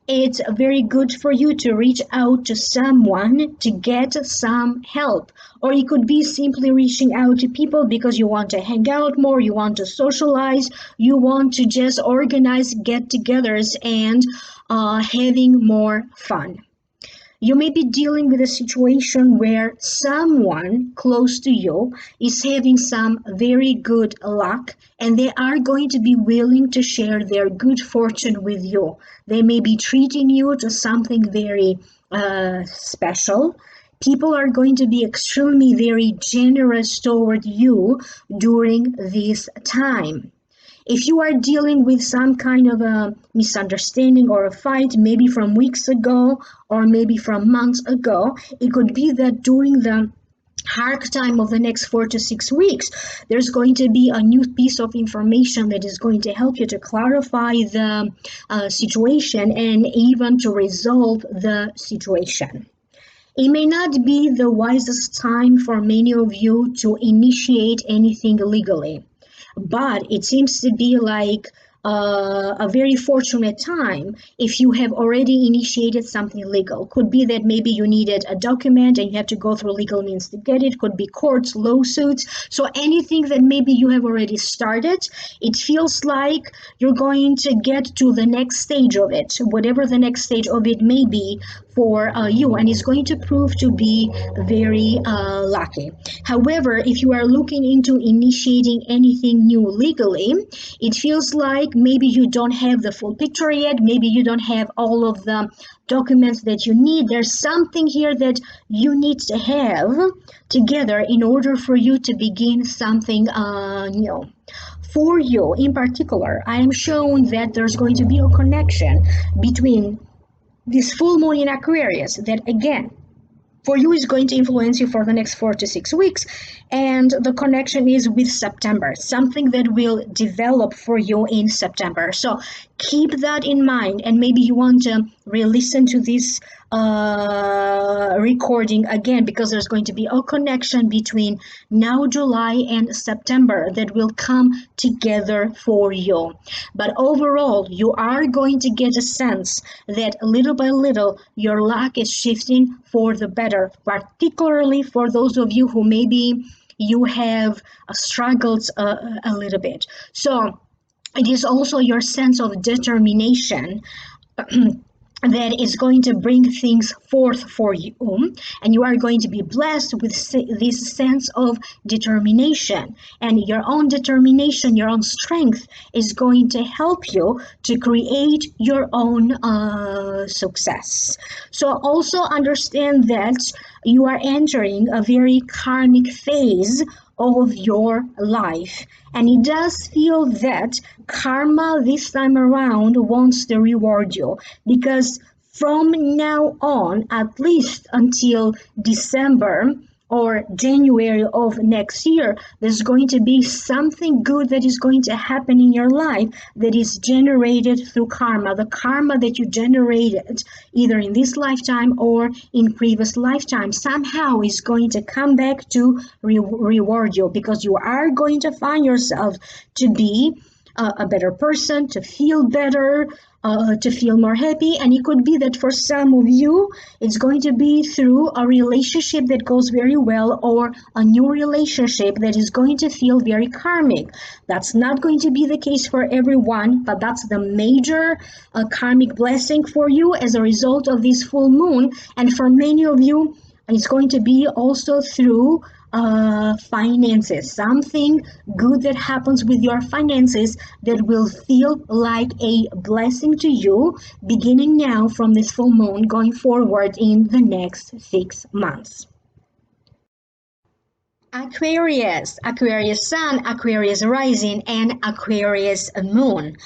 it's very good for you to reach out to someone to get some help. Or it could be simply reaching out to people because you want to hang out more, you want to socialize, you want to just organize get-togethers and having more fun. You may be dealing with a situation where someone close to you is having some very good luck, and they are going to be willing to share their good fortune with you. They may be treating you to something very special. People are going to be extremely very generous toward you during this time. If you are dealing with some kind of a misunderstanding or a fight, maybe from weeks ago or maybe from months ago, it could be that during the hard time of the next 4 to 6 weeks, there's going to be a new piece of information that is going to help you to clarify the situation and even to resolve the situation. It may not be the wisest time for many of you to initiate anything legally, but it seems to be like a very fortunate time if you have already initiated something legal. Could be that maybe you needed a document and you have to go through legal means to get it. Could be courts, lawsuits. So anything that maybe you have already started, it feels like you're going to get to the next stage of it, whatever the next stage of it may be for you, and it's going to prove to be very lucky. However, if you are looking into initiating anything new legally, it feels like maybe you don't have the full picture yet, maybe you don't have all of the documents that you need. There's something here that you need to have together in order for you to begin something new. For you in particular, I am shown that there's going to be a connection between this full moon in Aquarius that, again, for you is going to influence you for the next 4 to 6 weeks, and the connection is with September, something that will develop for you in September. So keep that in mind, and maybe you want to re-listen to this recording again, because there's going to be a connection between now July and September that will come together for you. But overall, you are going to get a sense that little by little your luck is shifting for the better, particularly for those of you who maybe you have struggled a little bit. So it is also your sense of determination that is going to bring things forth for you, and you are going to be blessed with this sense of determination, and your own determination, your own strength is going to help you to create your own success. So also understand that you are entering a very karmic phase of your life, and it does feel that karma this time around wants to reward you, because from now on, at least until December or January of next year, there's going to be something good that is going to happen in your life that is generated through karma. The karma that you generated either in this lifetime or in previous lifetimes somehow is going to come back to reward you, because you are going to find yourself to be a better person, to feel better, to feel more happy. And it could be that for some of you, it's going to be through a relationship that goes very well, or a new relationship that is going to feel very karmic. That's not going to be the case for everyone, but that's the major karmic blessing for you as a result of this full moon. And for many of you, it's going to be also through finances, something good that happens with your finances that will feel like a blessing to you beginning now from this full moon going forward in the next 6 months. Aquarius, Aquarius Sun, Aquarius Rising, and Aquarius Moon.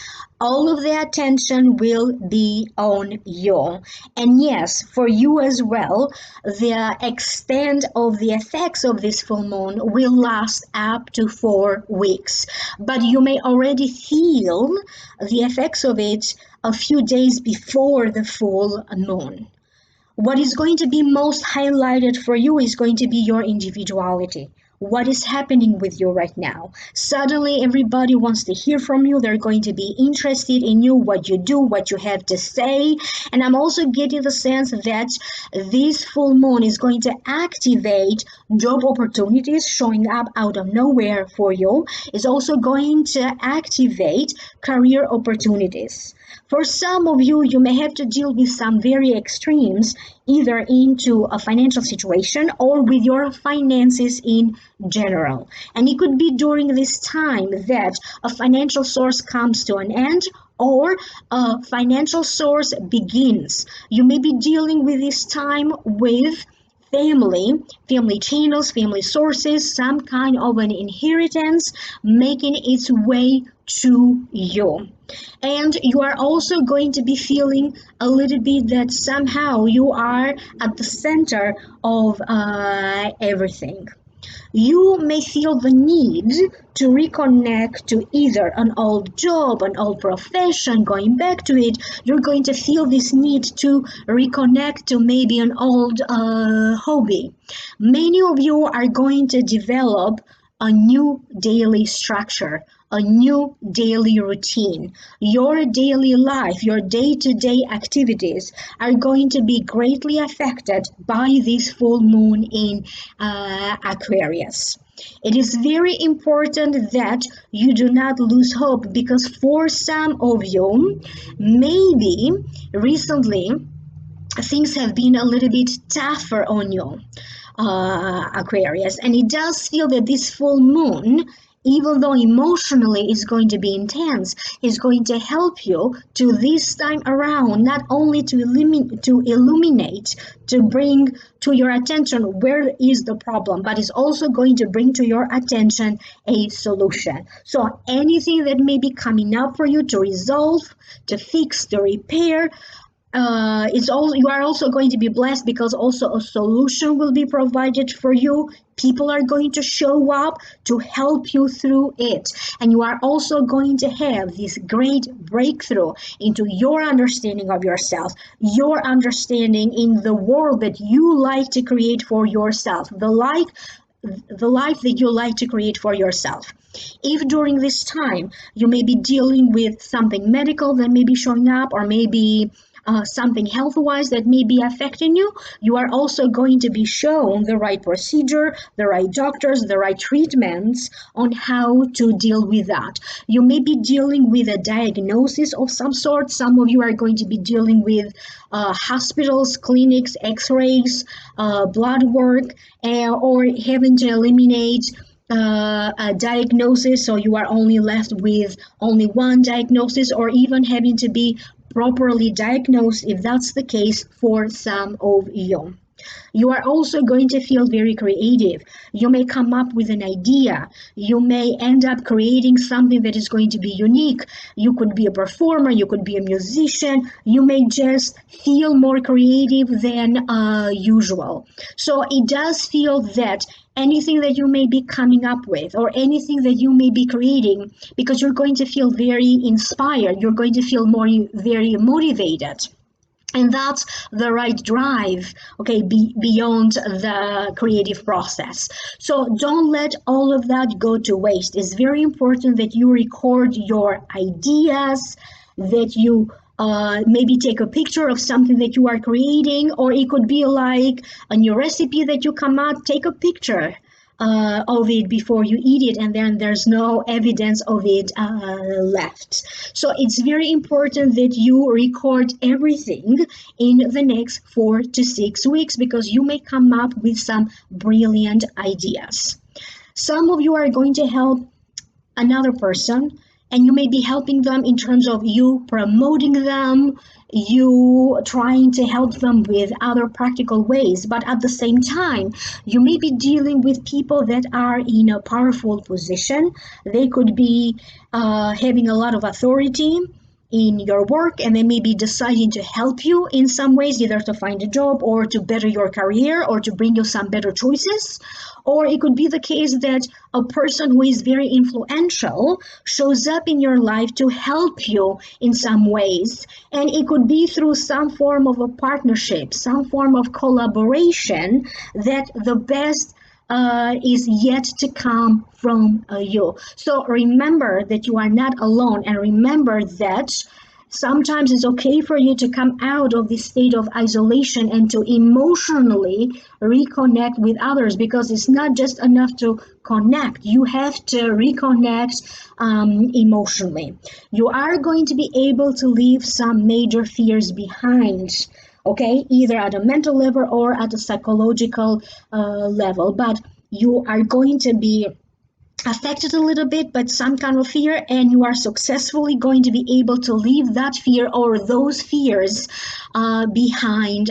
All of the attention will be on you. And yes, for you as well, the extent of the effects of this full moon will last up to 4 weeks. But you may already feel the effects of it a few days before the full moon. What is going to be most highlighted for you is going to be your individuality. What is happening with you right now? Suddenly, everybody wants to hear from you. They're going to be interested in you, what you do, what you have to say. And I'm also getting the sense that this full moon is going to activate job opportunities showing up out of nowhere for you. It's also going to activate career opportunities. For some of you, you may have to deal with some very extremes, either into a financial situation or with your finances in general. And it could be during this time that a financial source comes to an end or a financial source begins. You may be dealing with this time with family channels, family sources, some kind of an inheritance making its way to you. And you are also going to be feeling a little bit that somehow you are at the center of everything. You may feel the need to reconnect to either an old job, an old profession, going back to it. You're going to feel this need to reconnect to maybe an old hobby. Many of you are going to develop a new daily structure, a new daily routine. Your daily life, your day-to-day activities are going to be greatly affected by this full moon in Aquarius. It is very important that you do not lose hope, because for some of you, maybe recently things have been a little bit tougher on you, Aquarius, and it does feel that this full moon, even though emotionally is going to be intense, is going to help you to this time around not only to illuminate, to bring to your attention where is the problem, but is also going to bring to your attention a solution. So anything that may be coming up for you to resolve, to fix, to repair, it's all, you are also going to be blessed because also a solution will be provided for you. People are going to show up to help you through it, and you are also going to have this great breakthrough into your understanding of yourself, your understanding in the world that you like to create for yourself, the life that you like to create for yourself. If during this time you may be dealing with something medical that may be showing up, or maybe something health wise that may be affecting you, you are also going to be shown the right procedure, the right doctors, the right treatments on how to deal with that. You may be dealing with a diagnosis of some sort. Some of you are going to be dealing with hospitals, clinics, x-rays, blood work, or having to eliminate a diagnosis, so you are only left with only one diagnosis, or even having to be properly diagnosed if that's the case for some of you. You are also going to feel very creative. You may come up with an idea. You may end up creating something that is going to be unique. You could be a performer, you could be a musician. You may just feel more creative than usual. So it does feel that anything that you may be coming up with, or anything that you may be creating, because you're going to feel very inspired, you're going to feel very motivated, and that's the right drive, okay, beyond the creative process. So don't let all of that go to waste. It's very important that you record your ideas, that you maybe take a picture of something that you are creating, or it could be like a new recipe that you come out, take a picture of it before you eat it, and then there's no evidence of it left. So it's very important that you record everything in the next 4 to 6 weeks, because you may come up with some brilliant ideas. Some of you are going to help another person, and you may be helping them in terms of you promoting them, you trying to help them with other practical ways. But at the same time, you may be dealing with people that are in a powerful position. They could be having a lot of authority in your work, and they may be deciding to help you in some ways, either to find a job or to better your career or to bring you some better choices. Or it could be the case that a person who is very influential shows up in your life to help you in some ways. And it could be through some form of a partnership, some form of collaboration, that the best is yet to come from you. So remember that you are not alone, and remember that sometimes it's okay for you to come out of this state of isolation and to emotionally reconnect with others, because it's not just enough to connect. You have to reconnect emotionally. You are going to be able to leave some major fears behind, okay, either at a mental level or at a psychological level, but you are going to be affected a little bit by some kind of fear, and you are successfully going to be able to leave that fear or those fears behind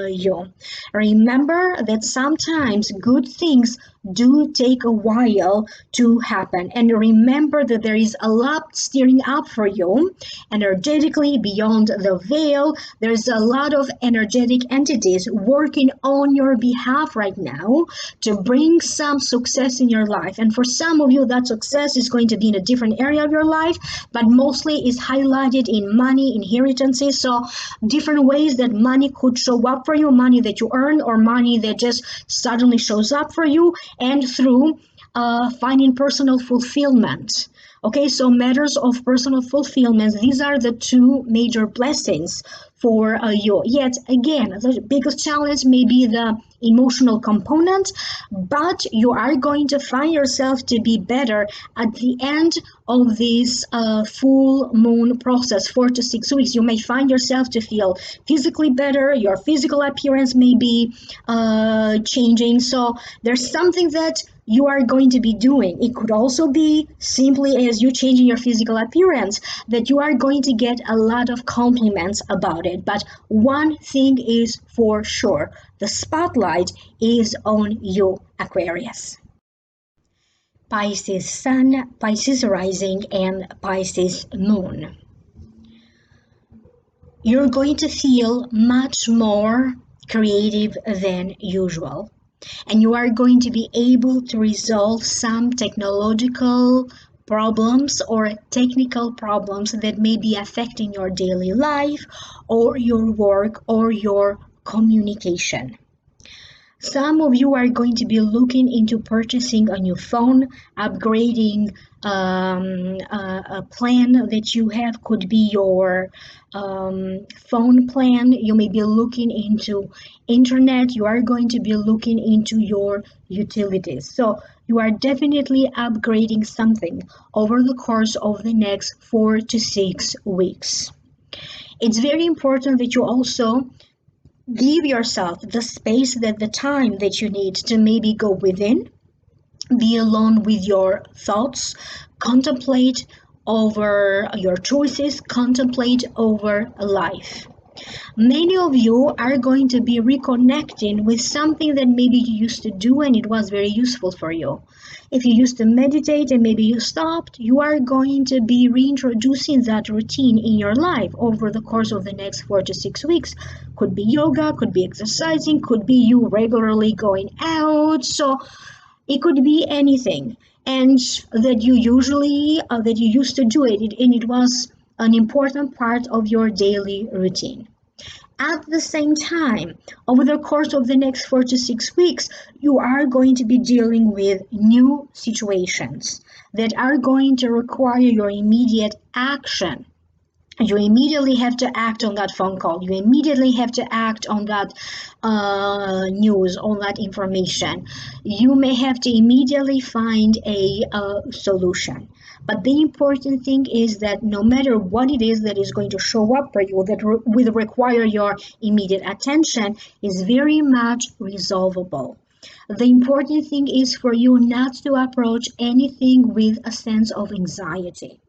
you. Remember that sometimes good things do take a while to happen, and remember that there is a lot stirring up for you energetically beyond the veil. There's a lot of energetic entities working on your behalf right now to bring some success in your life. And for some of you, that success is going to be in a different area of your life, but mostly is highlighted in money, inheritances. So different ways that money could show up for you, money that you earn, or money that just suddenly shows up for you, and through finding personal fulfillment. Okay, so matters of personal fulfillment, these are the two major blessings for you. Yet again, the biggest challenge may be the emotional component, but you are going to find yourself to be better at the end of this full moon process, 4 to 6 weeks. You may find yourself to feel physically better. Your physical appearance may be changing. So there's something that you are going to be doing. It could also be simply as you changing your physical appearance that you are going to get a lot of compliments about it. But one thing is for sure, the spotlight is on you, Aquarius. Pisces Sun, Pisces Rising, and Pisces Moon. You're going to feel much more creative than usual. And you are going to be able to resolve some technological problems or technical problems that may be affecting your daily life or your work or your communication. Some of you are going to be looking into purchasing a new phone, upgrading a plan that you have could be your phone plan. You may be looking into internet. You are going to be looking into your utilities. So you are definitely upgrading something over the course of the next 4 to 6 weeks. It's very important that you also give yourself the space, that the time that you need to maybe go within, be alone with your thoughts, contemplate over your choices, contemplate over life. Many of you are going to be reconnecting with something that maybe you used to do and it was very useful for you. If you used to meditate and maybe you stopped, you are going to be reintroducing that routine in your life over the course of the next 4 to 6 weeks. Could be yoga, could be exercising, could be you regularly going out. So it could be anything. And that you used to do it, and it was an important part of your daily routine. At the same time, over the course of the next 4 to 6 weeks, you are going to be dealing with new situations that are going to require your immediate action. You immediately have to act on that phone call. You immediately have to act on that news, on that information. You may have to immediately find a solution. But the important thing is that no matter what it is that is going to show up for you, that will require your immediate attention, is very much resolvable. The important thing is for you not to approach anything with a sense of anxiety.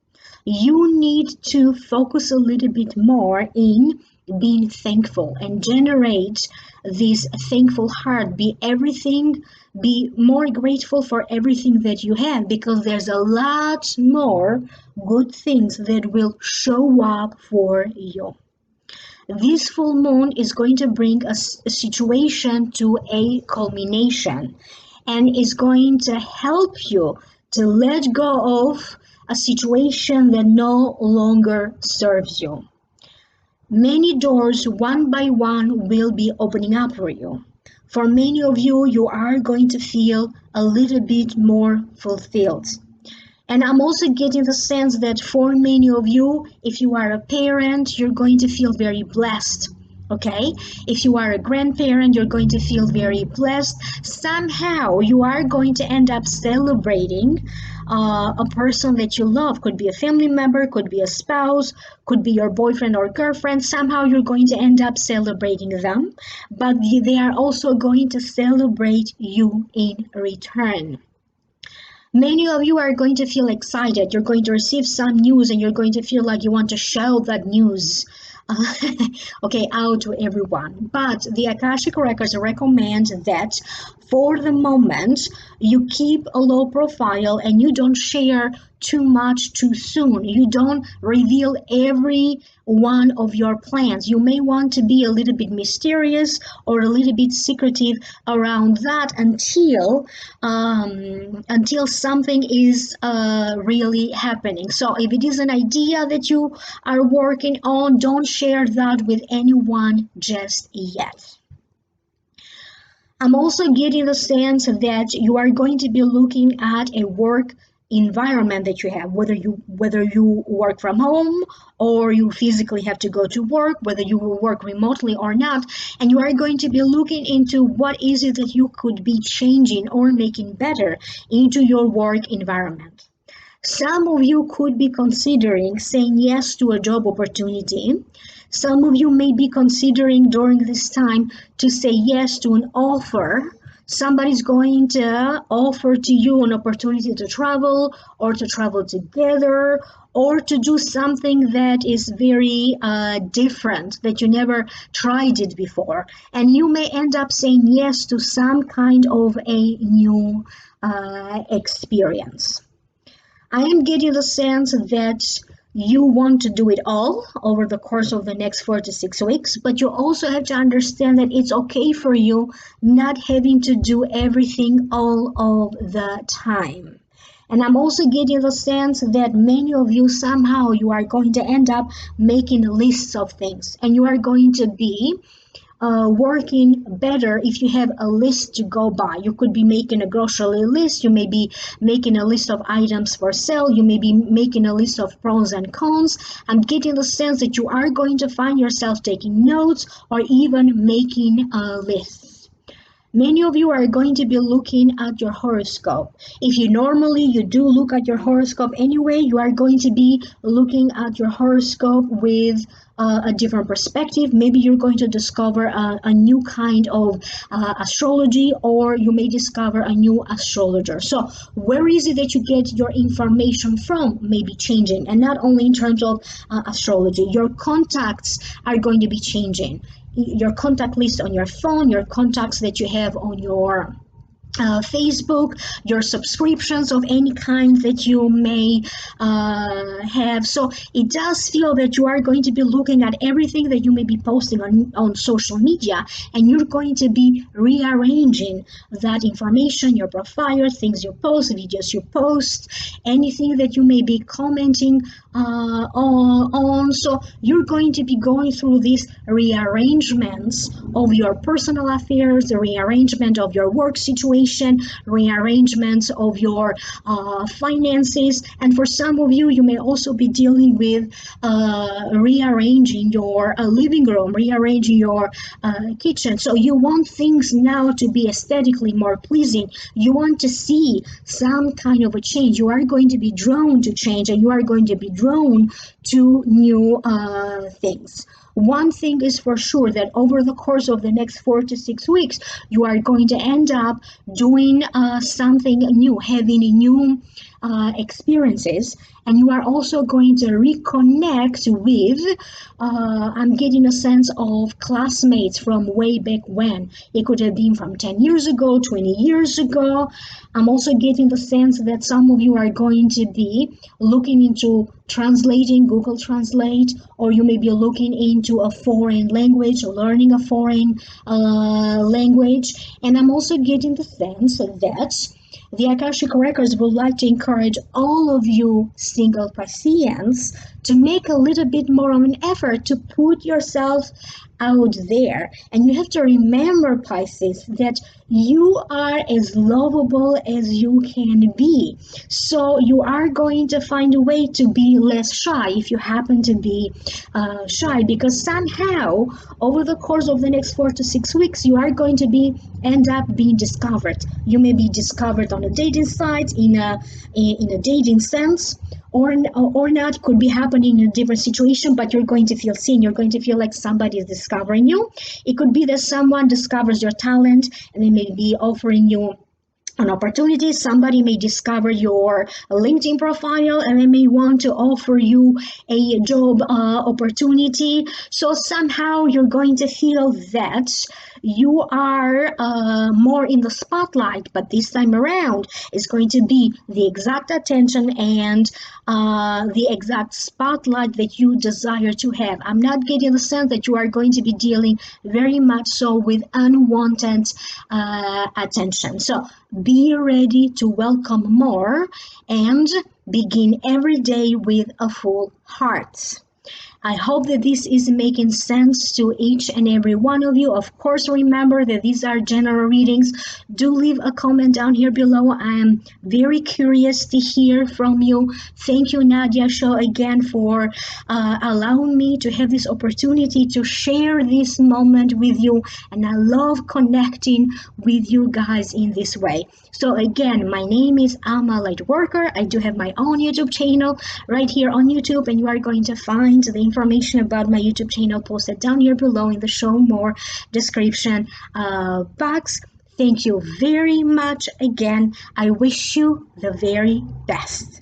You need to focus a little bit more in being thankful and generate this thankful heart. Be more grateful for everything that you have, because there's a lot more good things that will show up for you. This full moon is going to bring a situation to a culmination and is going to help you to let go of a situation that no longer serves you. Many doors, one by one, will be opening up for you. For many of you, you are going to feel a little bit more fulfilled. And I'm also getting the sense that for many of you, if you are a parent, you're going to feel very blessed. Okay? If you are a grandparent, you're going to feel very blessed. Somehow, you are going to end up celebrating a person that you love. Could be a family member, could be a spouse, could be your boyfriend or girlfriend. Somehow, you're going to end up celebrating them, but they are also going to celebrate you in return. Many of you are going to feel excited. You're going to receive some news and you're going to feel like you want to shout that news out to everyone. But the Akashic Records recommend that for the moment you keep a low profile and you don't share too much too soon. You don't reveal every one of your plans. You may want to be a little bit mysterious or a little bit secretive around that until something is really happening. So if it is an idea that you are working on, don't share that with anyone just yet. I'm also getting the sense that you are going to be looking at a work environment that you have, whether you work from home or you physically have to go to work, whether you will work remotely or not, and you are going to be looking into what is it that you could be changing or making better into your work environment. Some of you could be considering saying yes to a job opportunity. Some of you may be considering during this time to say yes to an offer. Somebody's going to offer to you an opportunity to travel or to travel together or to do something that is very different, that you never tried it before. And you may end up saying yes to some kind of a new experience. I am getting the sense that you want to do it all over the course of the next 4 to 6 weeks, but you also have to understand that it's okay for you not having to do everything all of the time. And I'm also getting the sense that many of you somehow you are going to end up making lists of things, and you are going to be working better if you have a list to go by. You could be making a grocery list, you may be making a list of items for sale, you may be making a list of pros and cons. I'm getting the sense that you are going to find yourself taking notes or even making a list. Many of you are going to be looking at your horoscope. If you do look at your horoscope anyway, you are going to be looking at your horoscope with a different perspective. Maybe you're going to discover a new kind of astrology, or you may discover a new astrologer. So where is it that you get your information from may be changing, and not only in terms of astrology. Your contacts are going to be changing. Your contact list on your phone, your contacts that you have on your Facebook, your subscriptions of any kind that you may have. So it does feel that you are going to be looking at everything that you may be posting on social media, and you're going to be rearranging that information, your profile, things you post, videos you post, anything that you may be commenting on. So you're going to be going through these rearrangements of your personal affairs, the rearrangement of your work situation, rearrangements of your finances, and for some of you, you may also be dealing with rearranging your living room, rearranging your kitchen. So you want things now to be aesthetically more pleasing. You want to see some kind of a change. You are going to be drawn to change, and you are going to be drawn to new things. One thing is for sure, that over the course of the next 4 to 6 weeks, you are going to end up doing something new, having new experiences, and you are also going to reconnect with, I'm getting a sense of classmates from way back when. It could have been from 10 years ago, 20 years ago. I'm also getting the sense that some of you are going to be looking into translating, Google Translate, or you may be looking into a foreign language, learning a foreign language. And I'm also getting the sense that the Akashic Records would like to encourage all of you single Pisceans to make a little bit more of an effort to put yourself out there. And you have to remember, Pisces, that you are as lovable as you can be. So you are going to find a way to be less shy if you happen to be shy, because somehow over the course of the next 4 to 6 weeks, you are going to end up being discovered. You may be discovered on a dating site in a dating sense, or not, could be happening in a different situation, but you're going to feel seen. You're going to feel like somebody is discovering you. It could be that someone discovers your talent and they may be offering you an opportunity. Somebody may discover your LinkedIn profile and they may want to offer you a job opportunity. So somehow you're going to feel that you are more in the spotlight, but this time around it's going to be the exact attention and the exact spotlight that you desire to have. I'm not getting the sense that you are going to be dealing very much so with unwanted attention. So be ready to welcome more and begin every day with a full heart. I hope that this is making sense to each and every one of you. Of course, remember that these are general readings. Do leave a comment down here below. I am very curious to hear from you. Thank you, Nadia Shaw, again for allowing me to have this opportunity to share this moment with you. And I love connecting with you guys in this way. So again, my name is Alma Lightworker. I do have my own YouTube channel right here on YouTube, and you are going to find the information about my YouTube channel posted down here below in the show more description box. Thank you very much again. I wish you the very best.